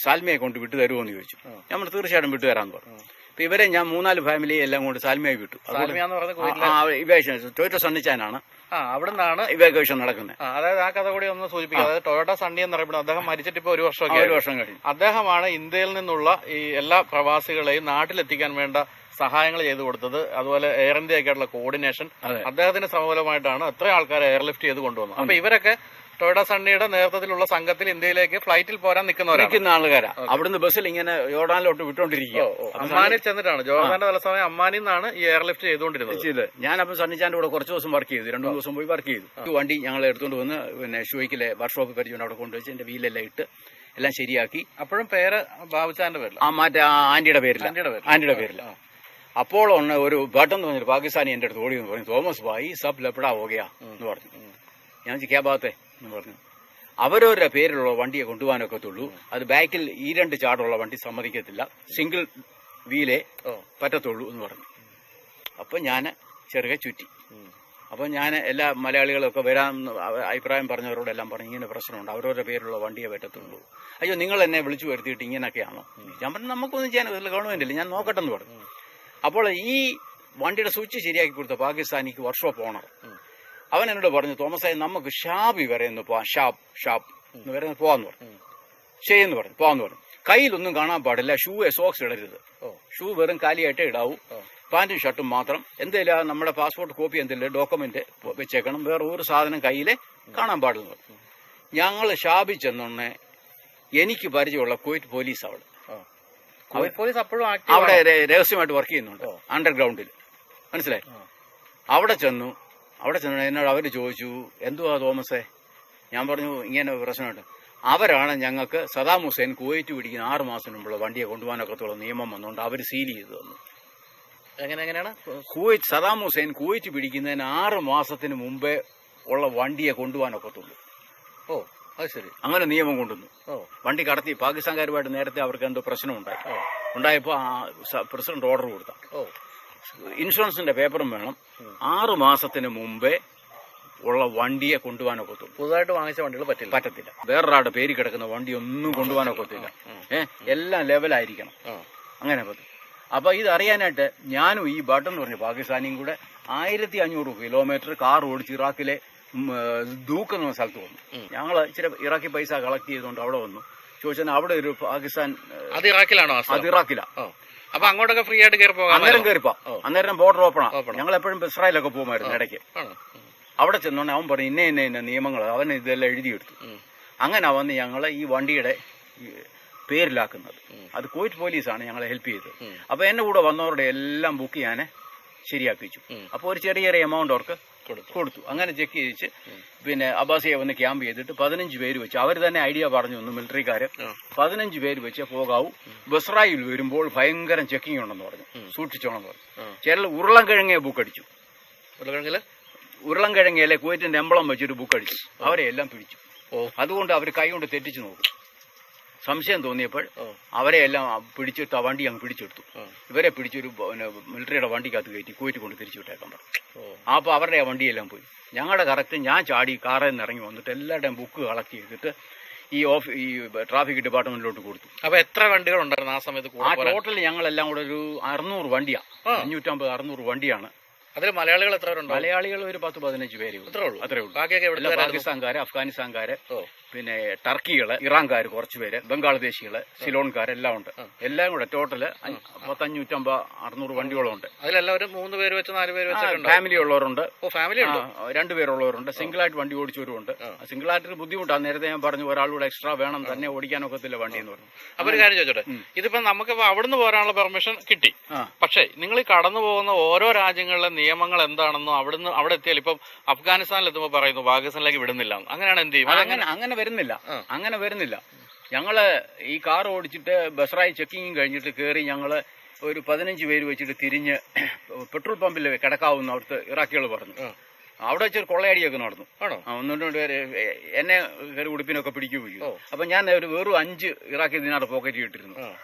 [SPEAKER 2] സാൽമയെ കൊണ്ട് വിട്ടു തരുമോ എന്ന് ചോദിച്ചു. നമ്മൾ തീർച്ചയായിട്ടും വിട്ടു തരാമെന്ന് പറഞ്ഞു. അപ്പൊ ഇവരെ ഞാൻ 3-4 ഫാമിലി എല്ലാം കൊണ്ട് സാൽമയായി വിട്ടു. ടൊയോട്ട സണ്ണിച്ചാനാണ്
[SPEAKER 1] അവിടുന്നാണ്
[SPEAKER 2] ഇവാക്യുവേഷൻ നടക്കുന്നത്.
[SPEAKER 1] അതായത് ആ കഥ കൂടി ഒന്ന് സൂചിപ്പിക്കുക. അതായത് ടൊയോട്ട സണ്ണി എന്നറിയപ്പെടുന്നത് അദ്ദേഹം മരിച്ചിട്ട് ഇപ്പൊ 1 വർഷം കഴിഞ്ഞു. അദ്ദേഹമാണ് ഇന്ത്യയിൽ നിന്നുള്ള ഈ എല്ലാ പ്രവാസികളെയും നാട്ടിലെത്തിക്കാൻ വേണ്ട സഹായങ്ങൾ ചെയ്തു കൊടുത്തത്. അതുപോലെ എയർ ഇന്ത്യ ആയിട്ടുള്ള കോർഡിനേഷൻ അദ്ദേഹത്തിന്റെ ശ്രമഫലമായിട്ടാണ് എത്ര ആൾക്കാരെ എയർലിഫ്റ്റ് ചെയ്ത് കൊണ്ടുവന്നത്. അപ്പൊ ഇവരൊക്കെ ടൊയോട്ട സണ്ണിയുടെ നേതൃത്വത്തിലുള്ള സംഘത്തിൽ ഇന്ത്യയിലേക്ക് ഫ്ലൈറ്റിൽ പോരാൻ നിൽക്കുന്ന
[SPEAKER 2] ആൾക്കാരാ. അവിടുന്ന് ബസ്സിൽ ഇങ്ങനെ യോർഡാനിലോട്ട് വിട്ടോണ്ടിരിക്കുക.
[SPEAKER 1] അമ്മാനിൽ ചെന്നിട്ടാണ് ജോർദാന്റെ തലസ്ഥാനം അമ്മാനിൽ നിന്നാണ് ഈ എയർലിഫ്റ്റ് ചെയ്തുകൊണ്ടിരുന്നത്.
[SPEAKER 2] ഞാനപ്പം സണ്ണിച്ചാന്റെ കൂടെ കുറച്ച് ദിവസം വർക്ക് ചെയ്തു, 2-3 ദിവസം പോയി വർക്ക് ചെയ്തു. വണ്ടി ഞങ്ങൾ എടുത്തുകൊണ്ട് വന്ന് പിന്നെ ഷോയ്ക്കിലെ വർക്ക്ഷോപ്പ് പരിചയം അവിടെ കൊണ്ടുവച്ച് എന്റെ വീലെല്ലാം ഇട്ട് എല്ലാം ശരിയാക്കി.
[SPEAKER 1] അപ്പോഴും പേര് ബാബുച്ചാന്റെ പേരിൽ,
[SPEAKER 2] മറ്റേ ആന്റിയുടെ പേരില്ല. അപ്പോൾ ഒരു ബട്ടൺ എന്ന് പറഞ്ഞൊരു പാകിസ്ഥാനി എന്റെ അടുത്ത് ഓടി പറഞ്ഞു, തോമസ് ഭായി സബ് ലപ്പടാ ഹോഗയാ എന്ന് പറഞ്ഞു. ഞാൻ ക്യാ ബാത്തെ എന്ന് പറഞ്ഞു. അവരവരുടെ പേരിലുള്ള വണ്ടിയെ കൊണ്ടുപോകാനൊക്കത്തുള്ളൂ. അത് ബാക്കിൽ ഈ 2 ചാടുള്ള വണ്ടി സമ്മതിക്കത്തില്ല, സിംഗിൾ വീലേ പറ്റത്തുള്ളൂ എന്ന് പറഞ്ഞു. അപ്പൊ ഞാൻ ചെറുകെ ചുറ്റി. അപ്പൊ ഞാൻ എല്ലാ മലയാളികളൊക്കെ വരാൻ അഭിപ്രായം പറഞ്ഞവരോടെല്ലാം പറഞ്ഞു ഇങ്ങനെ പ്രശ്നമുണ്ട്, അവരവരുടെ പേരിലുള്ള വണ്ടിയെ പറ്റത്തുള്ളൂ. അയ്യോ നിങ്ങൾ എന്നെ വിളിച്ചു വരുത്തിയിട്ട് ഇങ്ങനെയൊക്കെയാണോ? ഞാൻ പറഞ്ഞു നമുക്കൊന്നും ചെയ്യാൻ ഗവൺമെന്റില്ല, ഞാൻ നോക്കട്ടെ എന്ന് പറഞ്ഞു. അപ്പോൾ ഈ വണ്ടിയുടെ സ്വിച്ച് ശരിയാക്കി കൊടുത്ത പാകിസ്ഥാനിക്ക് വർക്ക്ഷോപ്പ് ഓണർ അവൻ എന്നോട് പറഞ്ഞു, തോമസായി നമുക്ക് ഷാബി വരെ ഒന്ന് പോവാം, ഷാപ്പ് വരെ ഒന്ന് പോവാന്ന് പറഞ്ഞു. ശരിയെന്ന് പറഞ്ഞു, പോവാന്ന് പറഞ്ഞു. കയ്യിലൊന്നും കാണാൻ പാടില്ല, സോക്സ് ഇടരുത്, ഷൂ വെറും കാലിയായിട്ടേ ഇടാവൂ, പാന്റും ഷർട്ടും മാത്രം. എന്തെങ്കിലും നമ്മുടെ പാസ്പോർട്ട് കോപ്പി എന്തെങ്കിലും ഡോക്യുമെന്റ് വെച്ചേക്കണം, വേറെ ഒരു സാധനം കയ്യിലെ കാണാൻ പാടില്ല. ഞങ്ങൾ ഷാബി ചെന്നോണ്ണെ എനിക്ക് പരിചയമുള്ള കുവൈറ്റ് പോലീസ് അവിടെ രഹസ്യമായിട്ട് വർക്ക് ചെയ്യുന്നുണ്ട് അണ്ടർഗ്രൗണ്ടിൽ, മനസ്സിലായി. അവിടെ ചെന്നു എന്നോട് അവർ ചോദിച്ചു എന്തുവാ തോമസേ? ഞാൻ പറഞ്ഞു ഇങ്ങനെ പ്രശ്നമുണ്ട്. അവരാണ് ഞങ്ങൾക്ക് സദാം ഹുസൈൻ കുവൈറ്റ് പിടിക്കുന്ന 6 മാസം മുമ്പുള്ള വണ്ടിയെ കൊണ്ടുപോകാനൊക്കത്തുള്ള നിയമം വന്നുകൊണ്ട് അവർ സീൽ ചെയ്ത് തന്നു.
[SPEAKER 1] എങ്ങനെയാണ്
[SPEAKER 2] സദാം ഹുസൈൻ കുവൈറ്റ് പിടിക്കുന്നതിന് 6 മാസത്തിന് മുമ്പേ ഉള്ള വണ്ടിയെ കൊണ്ടുപോകാനൊക്കത്തുള്ളൂ.
[SPEAKER 1] അത് ശരി,
[SPEAKER 2] അങ്ങനെ നിയമം കൊണ്ടുവന്നു. വണ്ടി കടത്തി പാകിസ്ഥാൻകാരുമായിട്ട് നേരത്തെ അവർക്ക് എന്തോ പ്രശ്നമുണ്ടായി. ഉണ്ടായപ്പോ പ്രസിഡന്റ് ഓർഡർ കൊടുത്ത ഇൻഷുറൻസിന്റെ പേപ്പറും വേണം, 6 മാസത്തിന് മുമ്പേ ഉള്ള വണ്ടിയെ കൊണ്ടുപോകാനൊക്കത്തുള്ളൂ.
[SPEAKER 1] പുതുതായിട്ട് വാങ്ങിച്ച വണ്ടികൾ
[SPEAKER 2] പറ്റത്തില്ല. വേറൊരാളുടെ പേര് കിടക്കുന്ന വണ്ടി ഒന്നും കൊണ്ടുപോകാനൊക്കത്തില്ല. എല്ലാം ലെവലായിരിക്കണം. അങ്ങനെ പറ്റും. അപ്പൊ ഇത് അറിയാനായിട്ട് ഞാനും ഈ ബട്ടൺ എന്ന് പറഞ്ഞ പാകിസ്ഥാനിയും കൂടെ 1500 കിലോമീറ്റർ കാർ ഓടിച്ച് ഇറാഖിലെ ദൂക്ക് എന്ന സ്ഥലത്ത് വന്നു. ഞങ്ങൾ ഇച്ചിരി ഇറാഖി പൈസ കളക്ട് ചെയ്തുകൊണ്ട് അവിടെ വന്നു. ചോദിച്ചാൽ അവിടെ ഒരു പാകിസ്ഥാൻ,
[SPEAKER 1] അത് ഇറാഖിലാണോ? അത്
[SPEAKER 2] ഇറാഖിലാ.
[SPEAKER 1] അപ്പൊ അങ്ങോട്ടൊക്കെ ഫ്രീ ആയിട്ട് കയറി പോകാം.
[SPEAKER 2] അന്നേരം ബോർഡർ ഓപ്പണാ. ഞങ്ങൾ എപ്പോഴും ഇസ്രായേലൊക്കെ പോകുമായിരുന്നു ഇടയ്ക്ക്. അവിടെ ചെന്നോണ്ട് അവൻ പറഞ്ഞു ഇന്ന നിയമങ്ങൾ, അവൻ ഇതെല്ലാം എഴുതിയെടുത്തു. അങ്ങനെ വന്ന് ഞങ്ങളെ ഈ വണ്ടിയുടെ പേരിലാക്കുന്നത്. അത് കുവൈറ്റ് പോലീസാണ് ഞങ്ങളെ ഹെൽപ്പ് ചെയ്തത്. അപ്പൊ എന്റെ കൂടെ വന്നവരുടെ എല്ലാം ബുക്ക് ഞാൻ ശരിയാക്കിച്ചു. അപ്പൊ ഒരു ചെറിയ എമൗണ്ട് അവർക്ക് കൊടുത്തു. അങ്ങനെ ചെക്ക് ചെയ്യിച്ച് പിന്നെ അബ്ബാസിയെ വന്ന് ക്യാമ്പ് ചെയ്തിട്ട് 15 പേര് വെച്ച് അവർ തന്നെ ഐഡിയ പറഞ്ഞു ഒന്ന് മിലിറ്ററിക്കാര് 15 പേര് വെച്ച് പോകാവൂ. ബസ്റായിൽ വരുമ്പോൾ ഭയങ്കര ചെക്കിംഗ് ഉണ്ടെന്ന് പറഞ്ഞു, സൂക്ഷിച്ചോണെന്ന് പറഞ്ഞു. ചില ഉരുളൻകിഴങ്ങിയെ ബുക്ക് അടിച്ചു. ഉരുളൻകിഴങ്ങിയല്ലേ കുവൈറ്റിന്റെ എംബ്ലം വെച്ചൊരു ബുക്ക് അടിച്ചു. അവരെ എല്ലാം പിടിച്ചു. അതുകൊണ്ട് അവർ കൈ കൊണ്ട് തെറ്റിച്ചു നോക്കും. സംശയം തോന്നിയപ്പോൾ അവരെ എല്ലാം പിടിച്ചിട്ട് ആ വണ്ടി അങ്ങ് പിടിച്ചെടുത്തു. ഇവരെ പിടിച്ചൊരു മിലിറ്ററിയുടെ വണ്ടിക്കകത്ത് കയറ്റി കുവൈറ്റ് കൊണ്ട് തിരിച്ചു വിട്ടേക്കാൻ പറഞ്ഞു. അപ്പോൾ അവരുടെ ആ വണ്ടിയെല്ലാം പോയി. ഞങ്ങളുടെ കറക്റ്റ് ഞാൻ ചാടി കാറിൽ നിന്ന് ഇറങ്ങി വന്നിട്ട് എല്ലാവരുടെയും ബുക്ക് കളക്ട് ചെയ്തിട്ട് ഈ ട്രാഫിക് ഡിപ്പാർട്ട്മെന്റിലോട്ട് കൊടുത്തു.
[SPEAKER 1] അപ്പൊ എത്ര വണ്ടികൾ ഉണ്ടായിരുന്നു ആ സമയത്ത്?
[SPEAKER 2] ആ ടോട്ടൽ ഞങ്ങളെല്ലാം കൂടെ ഒരു 600 വണ്ടിയാണ്, 550-600 വണ്ടിയാണ്.
[SPEAKER 1] അതിൽ മലയാളികൾ എത്ര പേരുണ്ട്?
[SPEAKER 2] മലയാളികൾ ഒരു 10-15 പേര്. അത്രേ ഉള്ളൂ. പാകിസ്ഥാൻകാര്, അഫ്ഗാനിസ്ഥാൻകാര്, പിന്നെ ടർക്കികള്, ഇറാൻകാര് കുറച്ച് പേര്, ബംഗ്ലാദേശികള്, സിലോൺകാരെല്ലാം ഉണ്ട്. എല്ലാം കൂടെ ടോട്ടല് 550-600 വണ്ടിയോളം ഉണ്ട്.
[SPEAKER 1] അതിലെല്ലാവരും 3 പേര് വെച്ച് 4 പേര് വെച്ച്
[SPEAKER 2] ഫാമിലി ഉള്ളവരുണ്ട്,
[SPEAKER 1] 2
[SPEAKER 2] പേരുള്ളവരുണ്ട്, സിംഗിളായിട്ട് വണ്ടി ഓടിച്ചവരുണ്ട്. സിംഗിളായിട്ട് ബുദ്ധിമുട്ടാണ്. നേരത്തെ ഞാൻ പറഞ്ഞു ഒരാളൂടെ എക്സ്ട്രാ വേണം, തന്നെ ഓടിക്കാനൊക്കത്തില്ല വണ്ടി എന്ന് പറഞ്ഞു.
[SPEAKER 1] അപ്പൊ ഒരു കാര്യം ചോദിച്ചോട്ടെ, ഇതിപ്പോ നമുക്ക് അവിടുന്ന് പോരാനുള്ള പെർമിഷൻ കിട്ടി, പക്ഷേ നിങ്ങൾ ഈ കടന്നു പോകുന്ന ഓരോ രാജ്യങ്ങളിലെ നിയമങ്ങൾ എന്താണെന്നോ അവിടെ എത്തിയാൽ ഇപ്പം അഫ്ഗാനിസ്ഥാനിൽ എത്തുമ്പോൾ പറയുന്നു പാകിസ്ഥാനിലേക്ക് വിടുന്നില്ല, അങ്ങനെയാണ് എന്ത് ചെയ്യും?
[SPEAKER 2] അങ്ങനെ വരുന്നില്ല. ഞങ്ങള് ഈ കാർ ഓടിച്ചിട്ട് ബസ്റായി ചെക്കിങ്ങും കഴിഞ്ഞിട്ട് കയറി ഞങ്ങള് ഒരു 15 പേര് വെച്ചിട്ട് തിരിഞ്ഞ് പെട്രോൾ പമ്പിൽ കിടക്കാവുന്ന അവിടുത്തെ ഇറാഖികൾ പറഞ്ഞു. അവിടെ വെച്ചൊരു കൊള്ളയടിയൊക്കെ നടന്നു.
[SPEAKER 1] ആണോ?
[SPEAKER 2] ഒന്നുകൊണ്ട് പേര് എന്നെ കയറി ഉടുപ്പിനൊക്കെ പിടിക്കുകയോ. അപ്പൊ ഞാൻ ഒരു വെറും 5 ഇറാഖി ദിനാർ പോക്കറ്റ് ഇട്ടിരുന്നു.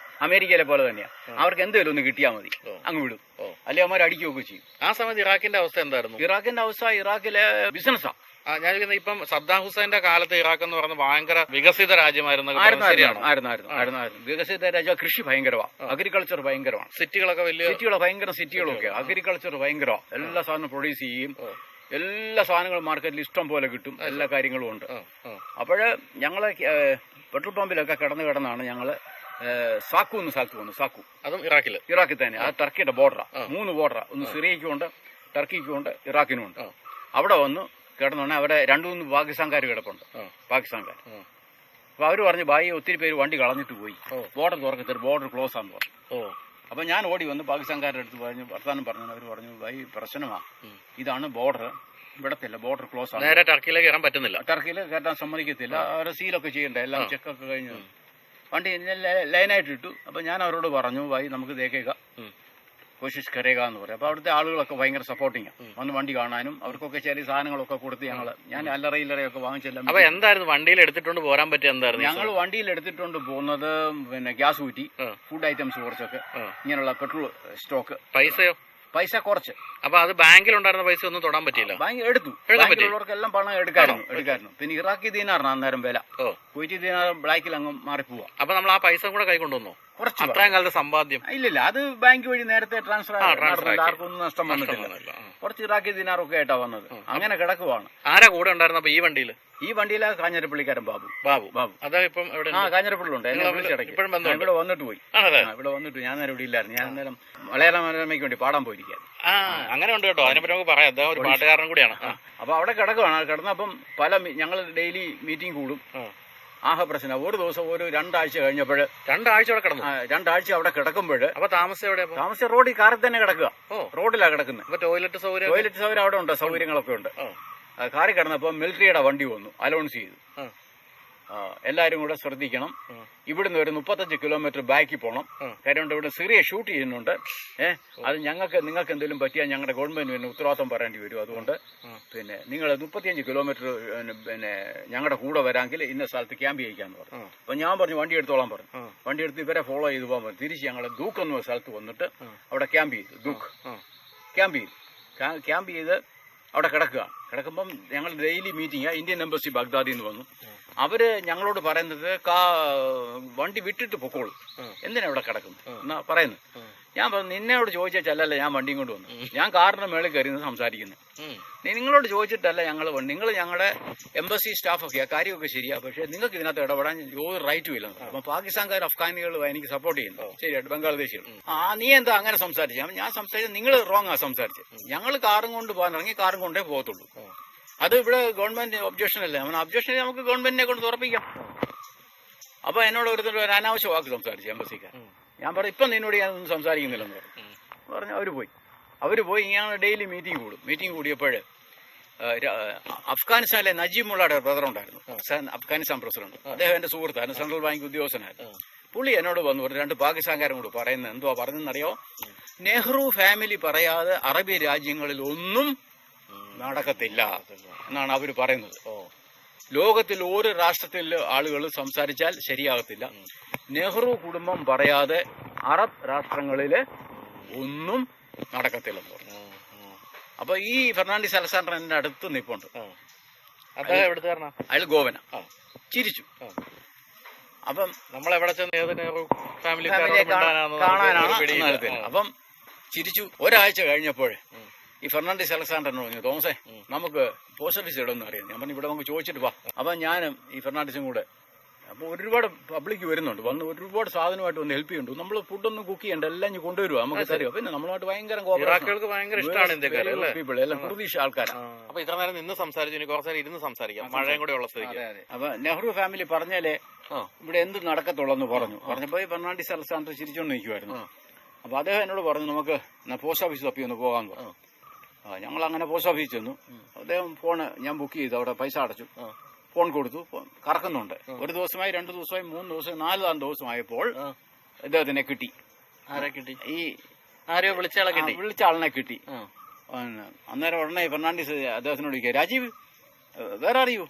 [SPEAKER 2] അമേരിക്കയിലെ പോലെ തന്നെയാ. അവർക്ക് എന്തെങ്കിലും ഒന്ന് കിട്ടിയാൽ മതി, അങ്ങ് വിടും. അല്ലെങ്കിൽ അവന്മാർ അടിക്കുകയൊക്കെ ചെയ്യും.
[SPEAKER 1] ആ സമയത്ത് ഇറാഖിന്റെ അവസ്ഥ എന്തായിരുന്നു?
[SPEAKER 2] ഇറാഖിന്റെ അവസ്ഥ ഇറാഖിലെ ബിസിനസ്സാ.
[SPEAKER 1] ഞാൻ ഇപ്പം സദ്ദാം ഹുസൈന്റെ കാലത്ത് ഇറാഖ് എന്ന് പറഞ്ഞ ഭയങ്കര വികസിത രാജ്യമായിരുന്നു.
[SPEAKER 2] വികസിത രാജ്യം. കൃഷി ഭയങ്കരമാണ്, അഗ്രികൾച്ചർ ഭയങ്കരമാണ്.
[SPEAKER 1] സിറ്റികളൊക്കെ വലിയ
[SPEAKER 2] സിറ്റികളൊക്കെ അഗ്രികൾച്ചർ ഭയങ്കരമാണ്. എല്ലാ സാധനവും പ്രൊഡ്യൂസ് ചെയ്യും, എല്ലാ സാധനങ്ങളും മാർക്കറ്റിൽ ഇഷ്ടം പോലെ കിട്ടും, എല്ലാ കാര്യങ്ങളും ഉണ്ട്. അപ്പോഴ് ഞങ്ങള് പെട്രോൾ പമ്പിലൊക്കെ കിടന്നാണ് ഞങ്ങള് സാക്കു അതും ഇറാഖിൽ തന്നെ. അത് ടർക്കിയുടെ ബോർഡറാ, 3 ബോർഡറാ. ഒന്ന് സിറിയയ്ക്കുണ്ട്, ടർക്കിക്കുണ്ട്, ഇറാഖിനുമുണ്ട്. അവിടെ വന്ന് കിടന്നോണെ അവിടെ 2-3 പാകിസ്ഥാൻകാർ കിടപ്പുണ്ട്, പാകിസ്ഥാൻകാർ. അപ്പൊ അവര് പറഞ്ഞു, ഭായി ഒത്തിരി പേര് വണ്ടി കളഞ്ഞിട്ട് പോയി, ബോർഡർ തുറക്കത്തില്ല, ബോർഡർ ക്ലോസ് ആണെന്ന് പറഞ്ഞു. അപ്പൊ ഞാൻ ഓടി വന്ന് പാകിസ്ഥാൻകാരുടെ അടുത്ത് പറഞ്ഞു, വർത്താനം പറഞ്ഞു. അവർ പറഞ്ഞു, ഭായി പ്രശ്നമാ, ഇതാണ് ബോർഡർ, വിടത്തില്ല, ബോർഡർ ക്ലോസ് ആണ്,
[SPEAKER 1] നേരെ ടർക്കിയിലേക്ക് കയറാൻ പറ്റുന്നില്ല,
[SPEAKER 2] ടർക്കിയിൽ കയറ്റാൻ സമ്മതിക്കത്തില്ല, അവരെ സീലൊക്കെ ചെയ്യണ്ടേ, എല്ലാം ചെക്കൊക്കെ കഴിഞ്ഞു. വണ്ടി ലൈനായിട്ട് ഇട്ടു. അപ്പൊ ഞാൻ അവരോട് പറഞ്ഞു, ഭായി നമുക്ക് ദേക്കേക്കാം, കോശിഷ് കരേക എന്ന് പറയും. അപ്പൊ അവിടുത്തെ ആളുകളൊക്കെ ഭയങ്കര സപ്പോർട്ടിങ്, വന്ന് വണ്ടി കാണാനും അവർക്കൊക്കെ ചെറിയ സാധനങ്ങളൊക്കെ കൊടുത്ത് ഞാൻ അല്ലറയില്ലറയൊക്കെ വാങ്ങിച്ചെല്ലാം.
[SPEAKER 1] അപ്പൊ എന്തായിരുന്നു വണ്ടിയിൽ എടുത്തിട്ടുണ്ട് പോരാൻ പറ്റിയ? എന്തായിരുന്നു
[SPEAKER 2] ഞങ്ങൾ വണ്ടിയിൽ എടുത്തിട്ടുണ്ട് പോകുന്നത്? പിന്നെ ഗ്യാസ് കുറ്റി, ഫുഡ് ഐറ്റംസ് കുറച്ചൊക്കെ, ഇങ്ങനെയുള്ള പെട്രോൾ സ്റ്റോക്ക്. പൈസ കുറച്ച്.
[SPEAKER 1] അപ്പൊ അത് ബാങ്കിൽ ഉണ്ടായിരുന്ന പൈസ ഒന്നും തൊടാൻ പറ്റിയില്ല,
[SPEAKER 2] ബാങ്ക് എടുത്തു. ബാങ്കിലുള്ളവർക്കെല്ലാം പണം എടുക്കായിരുന്നു. പിന്നെ ഇറാഖി ദീനാറിന് അന്നേരം വില, കുവൈറ്റി ദീനാർ ബ്ലാക്കിൽ അങ്ങ് മാറിപ്പോവാ.
[SPEAKER 1] അപ്പൊ നമ്മൾ ആ പൈസ കൂടെ കൈ കൊണ്ടുവന്നു? കുറച്ച് അത്രയും കാലത്തെ സമ്പാദ്യം
[SPEAKER 2] ഇല്ലില്ല, അത് ബാങ്ക് വഴി നേരത്തെ ട്രാൻസ്ഫർ ആർക്കൊന്നും നഷ്ടം വന്നിട്ടില്ല. കുറച്ച് ഇറാഖി ദിനാറൊക്കെ ആയിട്ടാ വന്നത്. അങ്ങനെ കിടക്കുവാണ്.
[SPEAKER 1] ആരാ കൂടെ ഉണ്ടായിരുന്നപ്പോ ഈ വണ്ടിയിൽ?
[SPEAKER 2] ഈ വണ്ടിയിലെ കാഞ്ഞിരപ്പള്ളിക്കാരൻ ബാബു.
[SPEAKER 1] അതാ ഇപ്പം
[SPEAKER 2] കാഞ്ഞിരപ്പള്ളിയുണ്ട്. ഇവിടെ വന്നിട്ട് പോയി. ഇവിടെ വന്നിട്ട് ഞാൻ നേരം ഇവിടെ ഇല്ലായിരുന്നു. ഞാൻ നേരം മലയാള മനോരമയ്ക്ക് വേണ്ടി പാടാൻ പോയിരിക്കാൻ.
[SPEAKER 1] അങ്ങനെ ഉണ്ട് കേട്ടോ, അതിനെപ്പറ്റി നമുക്ക് പറയാം. അദ്ദേഹം ഒരു പാട്ടുകാരൻ കൂടിയാണ്.
[SPEAKER 2] അപ്പൊ അവിടെ കിടക്കുവാണ്. കിടന്നപ്പം ഞങ്ങൾ ഡെയിലി മീറ്റിംഗ് കൂടും. ആഹ് പ്രശ്നം. ഒരു ദിവസം ഒരു 2 ആഴ്ച കഴിഞ്ഞപ്പോഴ്
[SPEAKER 1] 2 ആഴ്ച അവിടെ കിടന്നു.
[SPEAKER 2] 2 ആഴ്ച അവിടെ കിടക്കുമ്പോഴ്
[SPEAKER 1] അപ്പൊ താമസം
[SPEAKER 2] റോഡിൽ കാറിൽ തന്നെ കിടക്കുക. റോഡിലാ കിടക്കുന്നത്.
[SPEAKER 1] ടോയ്ലറ്റ് സൗകര്യം
[SPEAKER 2] അവിടെ ഉണ്ട്, സൗകര്യങ്ങളൊക്കെ ഉണ്ട്. കാറിൽ കിടന്നപ്പോ മിലിറ്ററിയുടെ വണ്ടി വന്നു, അലൗൺസ് ചെയ്തു, എല്ലാരും കൂടെ ശ്രദ്ധിക്കണം, ഇവിടുന്ന് ഒരു 35 കിലോമീറ്റർ ബാക്കിൽ പോകണം. കാര്യം ഇവിടെ സിറിയ ഷൂട്ട് ചെയ്യുന്നുണ്ട്. അത് നിങ്ങൾക്ക് എന്തെങ്കിലും പറ്റിയാൽ ഞങ്ങളുടെ ഗവൺമെന്റിന് ഉത്തരവാദിത്വം പറയേണ്ടി വരും. അതുകൊണ്ട് പിന്നെ നിങ്ങൾ 35 കിലോമീറ്റർ പിന്നെ ഞങ്ങളുടെ കൂടെ വരാമെങ്കിൽ ഇന്ന സ്ഥലത്ത് ക്യാമ്പ് ചെയ്യിക്കാന്ന് പറഞ്ഞു. അപ്പൊ ഞാൻ പറഞ്ഞു വണ്ടി എടുത്തോളാൻ പറഞ്ഞു. വണ്ടി എടുത്ത് ഇവരെ ഫോളോ ചെയ്ത് പോകാൻ പറഞ്ഞു. തിരിച്ച് ഞങ്ങൾ ദൂക്ക് എന്ന സ്ഥലത്ത് വന്നിട്ട് അവിടെ ക്യാമ്പ് ചെയ്തു. ദൂക്ക് ക്യാമ്പ് ചെയ്ത് അവിടെ കിടക്കുമ്പം ഞങ്ങൾ ഡെയിലി മീറ്റിംഗ് ഇന്ത്യൻ എംബസി ബഗ്ദാദിൽ നിന്ന് വന്നു. അവര് ഞങ്ങളോട് പറയുന്നത് വണ്ടി വിട്ടിട്ട് പൊക്കോളൂ, എന്തിനാ ഇവിടെ കിടക്കുന്നു എന്നാ പറയുന്നത്. ഞാൻ പറഞ്ഞു, നിന്നോട് ചോദിച്ചാൽ ചെല്ലല്ല ഞാൻ വണ്ടിയും കൊണ്ട് വന്നു, ഞാൻ കാറിന്റെ മേളിൽ കയറി സംസാരിക്കുന്നു. നിങ്ങളോട് ചോദിച്ചിട്ടല്ല നിങ്ങൾ ഞങ്ങളുടെ എംബസി സ്റ്റാഫൊക്കെയാ, കാര്യമൊക്കെ ശരിയാ, പക്ഷെ നിങ്ങൾക്ക് ഇതിനകത്ത് ഇടപെടാൻ ഒരു റൈറ്റും ഇല്ല. അപ്പൊ പാകിസ്ഥാൻകാർ അഫ്ഗാനികൾ എനിക്ക് സപ്പോർട്ട് ചെയ്യുന്നു, ശരിയായിട്ട് ബംഗ്ലാദേശികൾ. നീ എന്താ അങ്ങനെ സംസാരിച്ചു? ഞാൻ സംസാരിച്ചത് നിങ്ങൾ റോങ് ആ സംസാരിച്ചത്. ഞങ്ങൾ കാറും കൊണ്ട് പോകാൻ ഇറങ്ങി, കാറും കൊണ്ടേ പോകത്തുള്ളൂ. അത് ഇവിടെ ഗവൺമെന്റ് ഒബ്ജക്ഷൻ അല്ലേ, ഒബ്ജക്ഷൻ നമുക്ക് ഗവൺമെന്റിനെ കൊണ്ട് തുറപ്പിക്കാം. അപ്പൊ എന്നോട് ഒരു അനാവശ്യ വാക്ക് സംസാരിച്ചു എംബസിക്കാർ. ഞാൻ പറഞ്ഞു, ഇപ്പം നിന്നോട് ഞാനൊന്നും സംസാരിക്കുന്നില്ലെന്ന് പറഞ്ഞു. അവര് പോയി ഇങ്ങനെ ഡെയിലി മീറ്റിംഗ് കൂടിയപ്പോൾ അഫ്ഗാനിസ്ഥാനിലെ നജീബുള്ളയുടെ ബ്രദർ ഉണ്ടായിരുന്നു, അഫ്ഗാനിസ്ഥാൻ പ്രസിഡന്റ്. അദ്ദേഹം എന്റെ സുഹൃത്തായിരുന്നു, സെൻട്രൽ ബാങ്ക് ഉദ്യോഗസ്ഥനായിരുന്നു. പുള്ളി എന്നോട് വന്നു 2 പാകിസ്ഥാൻകാരും കൂടി പറയുന്നത് എന്തുവാ പറഞ്ഞെന്നറിയോ? നെഹ്റു ഫാമിലി പറയാതെ അറബി രാജ്യങ്ങളിൽ ഒന്നും നടക്കത്തില്ല എന്നാണ് അവര് പറയുന്നത്. ലോകത്തിൽ ഒരു രാഷ്ട്രത്തിൽ ആളുകൾ സംസാരിച്ചാൽ ശരിയാകത്തില്ല. നെഹ്റു കുടുംബം പറയാതെ അറബ് രാഷ്ട്രങ്ങളില് ഒന്നും നടക്കത്തില്ലെന്ന് പറഞ്ഞു. അപ്പൊ ഈ ഫെർണാണ്ടീസ് അലക്സാണ്ടർ എന്റെ അടുത്ത് നിപ്പുണ്ട്. അയാൾ ഗോവന. ചിരിച്ചു. അപ്പം
[SPEAKER 1] നമ്മളെവിടെ നെഹ്റു ഫാമിലി
[SPEAKER 2] കാണാനാണ്. അപ്പം ചിരിച്ചു. ഒരാഴ്ച കഴിഞ്ഞപ്പോൾ ഈ ഫെർണാണ്ടീസ് അലക്സാണ്ടറിന് പറഞ്ഞു, തോമസേ നമുക്ക് പോസ്റ്റ് ഓഫീസ് ഇടൊന്നും അറിയാം. ഞാൻ പറഞ്ഞു, ഇവിടെ നമുക്ക് ചോദിച്ചിട്ട് വാ. അപ്പൊ ഞാനും ഈ ഫെർണാണ്ടീസും കൂടെ, അപ്പൊ ഒരുപാട് പബ്ലിക് വരുന്നുണ്ട്, വന്ന് ഒരുപാട് സാധനമായിട്ട് വന്ന് ഹെൽപ്പ് ചെയ്യുന്നുണ്ട്. നമ്മൾ ഫുഡൊന്നും കുക്ക് ചെയ്യണ്ട, എല്ലാം കൊണ്ടുവരുക, നമുക്ക് തരുക. പിന്നെ നമ്മളുമായിട്ട് ഭയങ്കര പീപ്പിൾ എല്ലാം കുർദിഷ് ആൾക്കാരാണ്.
[SPEAKER 1] അപ്പൊ ഇത്ര നേരം നിന്ന് സംസാരിച്ചു, കുറച്ചു നേരം ഇരുന്ന് സംസാരിക്കാം, മഴയും കൂടെ ഉള്ള സ്ഥിതിക്ക്.
[SPEAKER 2] അപ്പൊ നെഹ്റു ഫാമിലി പറഞ്ഞാലേ ഇവിടെ എന്ത് നടക്കത്തുള്ളെന്ന് പറഞ്ഞപ്പോ ഈ ഫെർണാണ്ടീസ് അലക്സാണ്ടർ ചിരിച്ചോണ്ട് നിൽക്കുമായിരുന്നു. അപ്പൊ അദ്ദേഹം എന്നോട് പറഞ്ഞു, നമുക്ക് പോസ്റ്റ് ഓഫീസ് തപ്പി ഒന്ന് പോകാൻ പറഞ്ഞു. ഞങ്ങൾ അങ്ങനെ പോസ്റ്റ് ഓഫീസിൽ ചെന്നു. അദ്ദേഹം ഫോണ് ഞാൻ ബുക്ക് ചെയ്തു, അവിടെ പൈസ അടച്ചു, ഫോൺ കൊടുത്തു, കറക്കുന്നുണ്ട്. 1 ദിവസമായി, 2 ദിവസമായി, 3 ദിവസമായി, 4 ദിവസമായപ്പോൾ ഇദ്ദേഹത്തിനെ കിട്ടി.
[SPEAKER 1] ആരെ കിട്ടി?
[SPEAKER 2] ഈ
[SPEAKER 1] ആരെയോ വിളിച്ച ആളിനെ കിട്ടി.
[SPEAKER 2] അന്നേരം ഉടനെ ഫെർണാണ്ടീസ് അദ്ദേഹത്തിനോട് ചോദിക്കുക, രാജീവ് വേറെ അറിയൂ?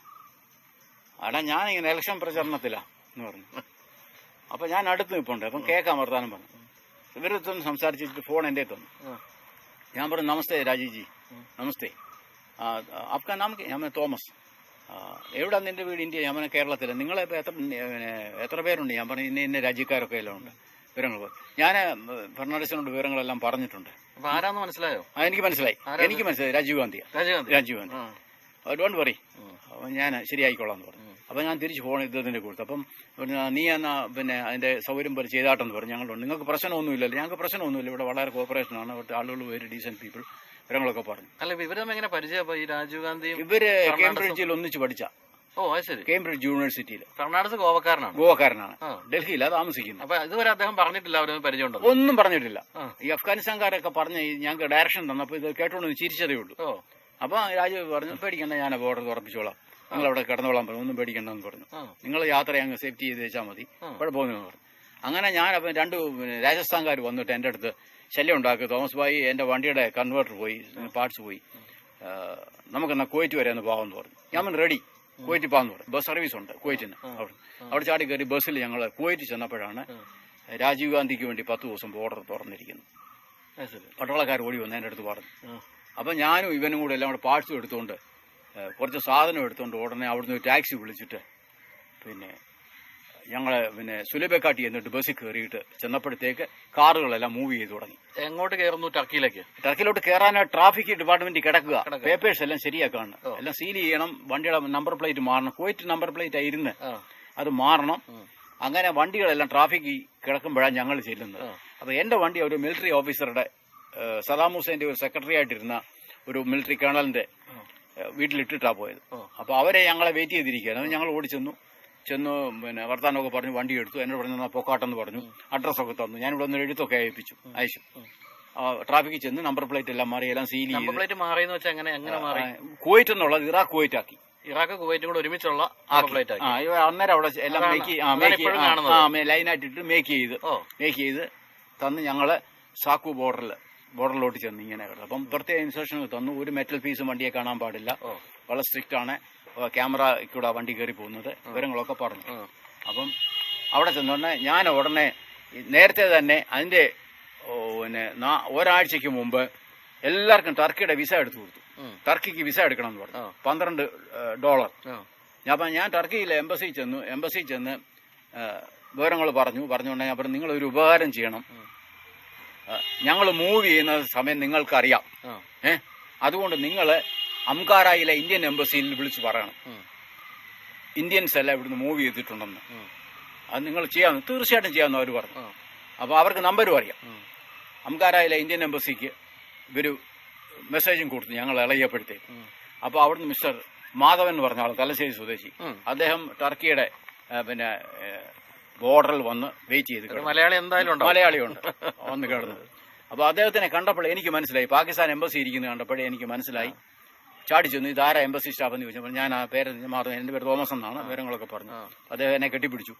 [SPEAKER 2] അടാ ഞാനിങ്ങനെ ഇലക്ഷൻ പ്രചരണത്തിലാ എന്ന് പറഞ്ഞു. അപ്പൊ ഞാൻ അടുത്ത് നിൽപ്പുണ്ട്, അപ്പം കേൾക്കാൻ വർത്താനം പറഞ്ഞു. ഇവരൊന്നും സംസാരിച്ചിട്ട് ഫോൺ എൻ്റെ തന്നു. ഞാൻ പറഞ്ഞു, നമസ്തേ രാജീവ്ജി, നമസ്തേ, ആപ്കാ നാം? ഞാൻ തോമസ്. എവിടെ നിന്റെ വീട്? ഇന്ത്യ. ഞാൻ പറഞ്ഞു കേരളത്തില്. നിങ്ങളെ എത്ര പേരുണ്ട്? ഞാൻ പറഞ്ഞു ഇന്ന രാജ്യക്കാരൊക്കെ എല്ലാം ഉണ്ട്. വിവരങ്ങൾ ഞാൻ ഫെർണാണ്ടസിനോട് വിവരങ്ങളെല്ലാം പറഞ്ഞിട്ടുണ്ട്.
[SPEAKER 1] ആരാന്ന് മനസ്സിലായോ?
[SPEAKER 2] എനിക്ക് മനസ്സിലായി, രാജീവ് ഗാന്ധിയാ. രാജീവ് ഗാന്ധി. ഡോണ്ട് വറി, ഞാൻ ശരിയായിക്കോളാം എന്ന് പറഞ്ഞു. അപ്പൊ ഞാൻ തിരിച്ച് ഫോൺ ഇദ്ദേഹത്തിന്റെ കൊടുത്തു. അപ്പം നീ എന്നാ പിന്നെ അതിന്റെ സൗകര്യം പോലെ ചെയ്താട്ടെന്ന് പറഞ്ഞു. ഞങ്ങളുണ്ട്, നിങ്ങൾക്ക് പ്രശ്നമൊന്നുമില്ലല്ലോ? ഞങ്ങൾക്ക് പ്രശ്നമൊന്നുമില്ല, ഇവിടെ വളരെ കോപ്പറേഷനാണ്, ഇവിടുത്തെ ആളുകൾ വെരി ഡീസന്റ് പീപ്പിൾ, വിവരങ്ങളൊക്കെ പറഞ്ഞു.
[SPEAKER 1] അല്ല, ഇവരും എങ്ങനെ പരിചയം? ഈ രാജീവ് ഗാന്ധിയും
[SPEAKER 2] ഇവര് കേംബ്രിഡ്ജിൽ ഒന്നിച്ച് പഠിച്ച.
[SPEAKER 1] ഓ, അത് ശരി.
[SPEAKER 2] കേംബ്രിഡ്ജ് യൂണിവേഴ്സിറ്റിയിൽ.
[SPEAKER 1] ഫെർണാണ്ടസ് ഗോവക്കാരനാണ്.
[SPEAKER 2] ഡൽഹിയിലാണ് താമസിക്കുന്നത്.
[SPEAKER 1] അപ്പൊ ഇതുവരെ അദ്ദേഹം പറഞ്ഞിട്ടില്ല അവരൊന്നും പരിചയമുണ്ടോ?
[SPEAKER 2] ഒന്നും പറഞ്ഞിട്ടില്ല. ഈ അഫ്ഗാനിസ്ഥാൻകാരൊക്കെ പറഞ്ഞ് ഞങ്ങൾക്ക് ഡയറക്ഷൻ തന്നപ്പോ ഇത് കേട്ടോണ്ട് ചിരിച്ചതേ ഉള്ളൂ. അപ്പൊ രാജീവ് പറഞ്ഞു, പേടിക്കണ്ട, ഞാൻ ബോർഡർ ഉറപ്പിച്ചോളാം, നിങ്ങൾ അവിടെ കിടന്നോളാൻ പറഞ്ഞു, ഒന്നും പേടിക്കണ്ടെന്ന് പറഞ്ഞു. നിങ്ങൾ യാത്ര അങ്ങ് സേഫ്റ്റി ചെയ്ത് വെച്ചാൽ മതി, കുഴപ്പമൊന്നും പറഞ്ഞു. അങ്ങനെ ഞാൻ അപ്പം 2 രാജസ്ഥാൻകാർ വന്നിട്ട് എൻ്റെ അടുത്ത് ശല്യം ഉണ്ടാക്കി. തോമസ് ഭായി, എൻ്റെ വണ്ടിയുടെ കൺവേർട്ടർ പോയി, പാർട്സ് പോയി, നമുക്കെന്നാ കുവൈറ്റ് വരെ ഒന്ന് പോകാമെന്ന് പറഞ്ഞു. ഞാൻ റെഡി, കുവൈറ്റ് പോകാമെന്ന് പറഞ്ഞു. ബസ് സർവീസ് ഉണ്ട് കുവൈറ്റിന്. അവിടെ ചാടി കയറി ബസ്സിൽ ഞങ്ങൾ കുവൈറ്റ് ചെന്നപ്പോഴാണ് രാജീവ് ഗാന്ധിക്ക് വേണ്ടി 10 ദിവസം ബോർഡർ തുറന്നിരിക്കുന്നു. പട്ടാളക്കാർ ഓടി വന്ന് എൻ്റെ അടുത്ത് പറഞ്ഞു. അപ്പം ഞാനും ഇവനും കൂടെ എല്ലാം കൂടെ പാർട്സും എടുത്തുകൊണ്ട് കുറച്ച് സാധനം എടുത്തുകൊണ്ട് ഉടനെ അവിടുന്ന് ഒരു ടാക്സി വിളിച്ചിട്ട് ഞങ്ങൾ സുലഭക്കാട്ടി എന്നിട്ട് ബസ്സിൽ കയറിയിട്ട് ചെന്നപ്പോഴത്തേക്ക് കാറുകളെല്ലാം മൂവ് ചെയ്ത് തുടങ്ങി.
[SPEAKER 1] എങ്ങോട്ട് കയറുന്നു? ടർക്കിയിലോട്ട്
[SPEAKER 2] കയറാനായിട്ട് ട്രാഫിക് ഡിപ്പാർട്ട്മെന്റ് കിടക്കുക. പേപ്പേഴ്സ് എല്ലാം ശരിയാക്കാണ്, എല്ലാം സീൽ ചെയ്യണം, വണ്ടിയുടെ നമ്പർ പ്ലേറ്റ് മാറണം. കുവൈറ്റ് നമ്പർ പ്ലേറ്റ് ആയിരുന്നു, അത് മാറണം. അങ്ങനെ വണ്ടികളെല്ലാം ട്രാഫിക് കിടക്കുമ്പോഴാണ് ഞങ്ങൾ ചെല്ലുന്നത്. അപ്പൊ എന്റെ വണ്ടി ഒരു മിലിറ്ററി ഓഫീസറുടെ, സദാം ഹുസൈന്റെ ഒരു സെക്രട്ടറി ആയിട്ടിരുന്ന ഒരു മിലിറ്ററി കേണലിന്റെ വീട്ടിലിട്ടിട്ടാ പോയത്. അപ്പൊ അവരെ ഞങ്ങളെ വെയിറ്റ് ചെയ്തിരിക്കുകയാണ്. ഞങ്ങൾ ഓടിച്ചെന്നു, വർത്താനമൊക്കെ പറഞ്ഞു, വണ്ടി എടുത്തു. എന്നോട് പറഞ്ഞു പൊക്കാട്ടെന്ന് പറഞ്ഞു, അഡ്രസ്സൊക്കെ തന്നു. ഞാനിവിടെ ഒന്ന് എഴുത്തൊക്കെ അയച്ചു. ട്രാഫിക്കിൽ ചെന്ന് നമ്പർ പ്ലേറ്റ് എല്ലാം മാറി, എല്ലാം സീൽ ചെയ്തു.
[SPEAKER 1] പ്ലേറ്റ് മാറിയെന്ന് വെച്ചാൽ എങ്ങനെ മാറി?
[SPEAKER 2] കുവൈറ്റ് എന്നുള്ളത് ഇറാഖ് കുവൈറ്റ് ആക്കി.
[SPEAKER 1] ഇറാഖ് കുവൈറ്റും കൂടെ ഒരുമിച്ചുള്ള പ്ലേറ്റ് ആക്കി.
[SPEAKER 2] അന്നേരം അവിടെ എല്ലാം ലൈനായിട്ടിട്ട് മേക്ക് ചെയ്ത് തന്ന് ഞങ്ങള് സാക്കു ബോർഡറിലോട്ട് ചെന്ന് ഇങ്ങനെ കിടന്നു. അപ്പം പ്രത്യേക ഇൻസ്ട്രക്ഷനുകൾ തന്നു. ഒരു മെറ്റൽ പീസും വണ്ടിയെ കാണാൻ പാടില്ല, വളരെ സ്ട്രിക്റ്റ് ആണ്, ക്യാമറ കൂടെ വണ്ടി കയറി പോകുന്നത്, വിവരങ്ങളൊക്കെ പറഞ്ഞു. അപ്പം അവിടെ ചെന്നോടനെ ഞാൻ ഉടനെ നേരത്തെ തന്നെ അതിന്റെ ഒരാഴ്ചക്ക് മുമ്പ് എല്ലാവർക്കും ടർക്കിയുടെ വിസ എടുത്തു കൊടുത്തു. ടർക്കിക്ക് വിസ എടുക്കണം എന്ന് പറഞ്ഞു, $12. ഞാൻ ടർക്കിയിലെ എംബസി ചെന്ന് വിവരങ്ങൾ പറഞ്ഞുകൊണ്ട് ഞാൻ പറഞ്ഞു, നിങ്ങളൊരു ഉപകാരം ചെയ്യണം, ഞങ്ങൾ മൂവ് ചെയ്യുന്ന സമയം നിങ്ങൾക്കറിയാം, അതുകൊണ്ട് നിങ്ങൾ അംകാരയിലെ ഇന്ത്യൻ എംബസിയിൽ വിളിച്ച് പറയണം, ഇന്ത്യൻസ് എല്ലാം ഇവിടുന്ന് മൂവ് ചെയ്തിട്ടുണ്ടെന്ന്. അത് നിങ്ങൾ ചെയ്യാമെന്ന്, തീർച്ചയായിട്ടും ചെയ്യാമെന്ന് അവർ പറഞ്ഞു. അപ്പോൾ അവർക്ക് നമ്പരും അറിയാം. അംകാരയിലെ ഇന്ത്യൻ എംബസിക്ക് ഇവര് മെസ്സേജും കൊടുത്തു ഞങ്ങൾ ഇളകിയപ്പോഴത്തേക്ക്. അപ്പോൾ അവിടുന്ന് മിസ്റ്റർ മാധവൻ എന്ന് പറഞ്ഞ ആൾ, തലശ്ശേരി സ്വദേശി, അദ്ദേഹം ടർക്കിയുടെ ബോർഡറിൽ വന്ന് വെയിറ്റ് ചെയ്ത്, മലയാളിയുണ്ട് വന്ന് കിടന്നത്. അപ്പൊ അദ്ദേഹത്തിനെ കണ്ടപ്പോൾ എനിക്ക് മനസ്സിലായി, പാകിസ്ഥാൻ എംബസി ഇരിക്കുന്നത് കണ്ടപ്പോഴേ എനിക്ക് മനസ്സിലായി. ചാടി ചെന്നു, ഇതാരാ എംബസി സ്റ്റാഫ് എന്ന് ചോദിച്ചപ്പോൾ ഞാൻ ആ പേര് മാറും, എന്റെ പേര് തോമസ് എന്നാണ്, വിവരങ്ങളൊക്കെ പറഞ്ഞു. അദ്ദേഹം എന്നെ കെട്ടിപ്പിടിച്ചു.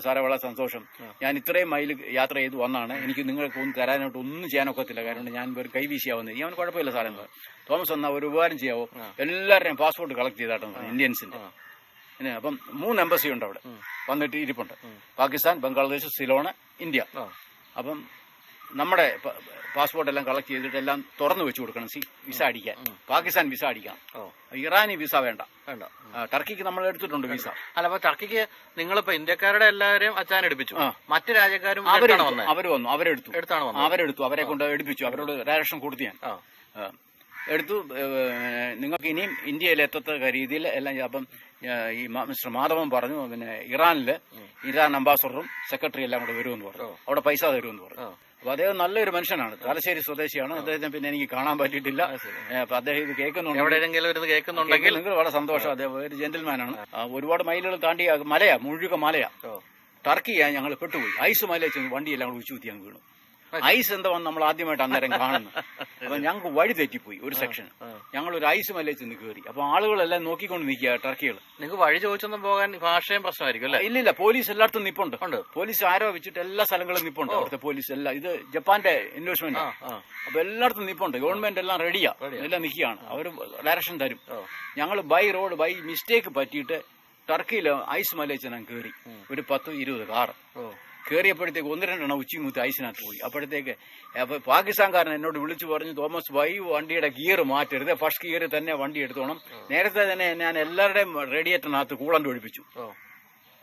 [SPEAKER 2] സാറേ വളരെ സന്തോഷം, ഞാൻ ഇത്രയും മൈൽ യാത്ര ചെയ്ത് വന്നാണ്, എനിക്ക് നിങ്ങൾക്ക് ഒന്നും തരാനായിട്ട് ഒന്നും ചെയ്യാനൊക്കത്തില്ല, കാരണം ഞാൻ ഒരു കൈവീശിയാവുന്നത്. അവന് കുഴപ്പമില്ല സാറേ, തോമസ് എന്നാ ഒരു ഉപകാരം ചെയ്യാവോ, എല്ലാവരുടെയും പാസ്പോർട്ട് കളക്ട് ചെയ്താട്ടുണ്ട് ഇന്ത്യൻസിന്റെ. അപ്പം 3 എംബസി ഉണ്ട് അവിടെ വന്നിട്ട് ഇരിപ്പുണ്ട്, പാകിസ്ഥാൻ, ബംഗ്ലാദേശ്, സിലോണ്, ഇന്ത്യ. അപ്പം നമ്മുടെ പാസ്പോർട്ട് എല്ലാം കളക്ട് ചെയ്തിട്ട് എല്ലാം തുറന്നു വെച്ച് കൊടുക്കണം, വിസ അടിക്കാൻ. പാകിസ്ഥാൻ വിസ അടിക്കണം, ഇറാനി വിസ വേണ്ട. ടർക്കിക്ക് നമ്മൾ എടുത്തിട്ടുണ്ട് വിസ.
[SPEAKER 1] അല്ല, അപ്പൊ ടർക്കിക്ക് നിങ്ങളിപ്പോ ഇന്ത്യക്കാരുടെ എല്ലാവരെയും അച്ഛൻ എടുപ്പിച്ചു, മറ്റു രാജ്യക്കാരും
[SPEAKER 2] അവർ വന്നു, അവരെടുത്തു, അവരെ കൊണ്ട് എടുപ്പിച്ചു, അവരോട് ഡയറക്ഷൻ കൊടുത്തു ഞാൻ. എടുത്തു, നിങ്ങൾക്ക് ഇനിയും ഇന്ത്യയിൽ എത്തത്തക്ക രീതിയിൽ എല്ലാം. അപ്പം ഈ മിസ്റ്റർ മാധവൻ പറഞ്ഞു, ഇറാൻ അംബാസഡറും സെക്രട്ടറി എല്ലാം കൂടെ വരുമെന്ന് പറഞ്ഞു, അവിടെ പൈസ തരുമെന്ന് പറഞ്ഞു. അപ്പൊ അദ്ദേഹം നല്ലൊരു മനുഷ്യനാണ്, തലശ്ശേരി സ്വദേശിയാണ്. അദ്ദേഹത്തിന് പിന്നെ എനിക്ക് കാണാൻ പറ്റിയിട്ടില്ല. അപ്പൊ അദ്ദേഹം ഇത് കേൾക്കുന്നുണ്ടെങ്കിൽ നിങ്ങൾ വളരെ സന്തോഷം. അദ്ദേഹം ഒരു ജെന്റിൽമാനാണ്. ഒരുപാട് മൈലുകൾ താണ്ടി മുഴുക മലയാ, ടർക്കിയാ. ഞങ്ങൾ പെട്ടുപോയി, ഐസ് മലയിൽ ചെന്ന് വണ്ടിയെല്ലാം കൂടെ ഉച്ചൂത്തി അങ്ങ് വീണു. ഐസ് എന്താണെന്ന് നമ്മൾ ആദ്യമായിട്ട് അന്നേരം കാണുന്നു. അപ്പൊ ഞങ്ങൾക്ക് വഴി തെറ്റിപ്പോയി ഒരു സെക്ഷൻ. ഞങ്ങൾ ഒരു ഐസ് മലയിൽ ചെന്ന് കയറി. അപ്പൊ ആളുകളെല്ലാം നോക്കിക്കൊണ്ട് നിൽക്കുക, ടർക്കികൾ.
[SPEAKER 1] നിങ്ങൾക്ക് വഴി ചോദിച്ചൊന്നും പോകാൻ ഭാഷയും പ്രശ്നമായിരിക്കും അല്ലേ?
[SPEAKER 2] ഇല്ലില്ല, പോലീസ് എല്ലായിടത്തും നിപ്പുണ്ട്. പോലീസ് ആരോ വെച്ചിട്ട് എല്ലാ സ്ഥലങ്ങളും നിപ്പുണ്ട്. അവിടുത്തെ പോലീസ് എല്ലാം, ഇത് ജപ്പാന്റെ ഇൻവെസ്റ്റ്മെന്റ്. അപ്പൊ എല്ലായിടത്തും നിപ്പുണ്ട്. ഗവൺമെന്റ് എല്ലാം റെഡിയാ, എല്ലാം നിൽക്കുകയാണ്. അവർ ഡയറക്ഷൻ തരും. ഞങ്ങൾ ബൈ റോഡ് ബൈ മിസ്റ്റേക്ക് പറ്റിയിട്ട് ടർക്കിയിൽ ഐസ് മലയിൽ ചെന്ന് കയറി. ഒരു 10-20 കാർ കയറിയപ്പോഴത്തേക്ക് 1-2 ഉച്ചിമുത്തി ഐസിനകത്ത് പോയി. അപ്പോഴത്തേക്ക് അപ്പൊ പാകിസ്ഥാൻകാരൻ എന്നോട് വിളിച്ചു പറഞ്ഞു, തോമസ് ഭായി വണ്ടിയുടെ ഗിയർ മാറ്റരുത്, ഫസ്റ്റ് ഗിയർ തന്നെ വണ്ടി എടുത്തോണം. നേരത്തെ തന്നെ ഞാൻ എല്ലാവരുടെയും റേഡിയേറ്ററിനകത്ത് കൂളന്റ് ഒഴിപ്പിച്ചു.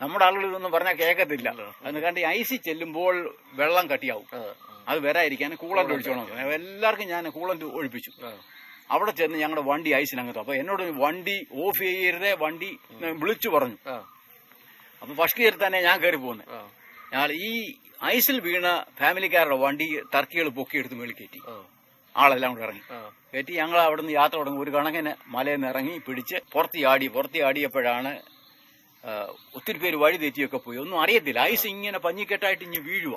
[SPEAKER 2] നമ്മുടെ ആളുകൾ ഇതൊന്നും പറഞ്ഞാൽ കേൾക്കത്തില്ല. എന്ന് കണ്ട് ഐസി ചെല്ലുമ്പോൾ വെള്ളം കട്ടിയാവും, അത് വരാതിരിക്കാൻ കൂളന്റ് ഒഴിച്ചോണം. എല്ലാവർക്കും ഞാൻ കൂളന്റ് ഒഴിപ്പിച്ചു. അവിടെ ചെന്ന് ഞങ്ങളുടെ വണ്ടി ഐസിനകത്ത്. അപ്പൊ എന്നോട് വണ്ടി ഓഫ് ചെയ്യരുതേ, വണ്ടി വിളിച്ചു പറഞ്ഞു. അപ്പൊ ഫസ്റ്റ് ഗിയർ തന്നെ ഞാൻ കയറി പോകുന്നത്. ഞാൻ ഈ ഐസിൽ വീണ ഫാമിലിക്കാരുടെ വണ്ടി ടർക്കികൾ പൊക്കിയെടുത്ത് മേളിൽ കയറ്റി. ആളെല്ലാം കൂടെ ഇറങ്ങി കയറ്റി. ഞങ്ങൾ അവിടെ നിന്ന് യാത്ര തുടങ്ങി. ഒരു കണക്കിന് മലയിൽ നിന്ന് ഇറങ്ങി പിടിച്ച് പുറത്തിയാടിയപ്പോഴാണ് ഒത്തിരി പേര് വഴി തെറ്റിയൊക്കെ പോയി. ഒന്നും അറിയത്തില്ല. ഐസ് ഇങ്ങനെ പഞ്ഞിക്കെട്ടായിട്ട് ഇനി വീഴുക.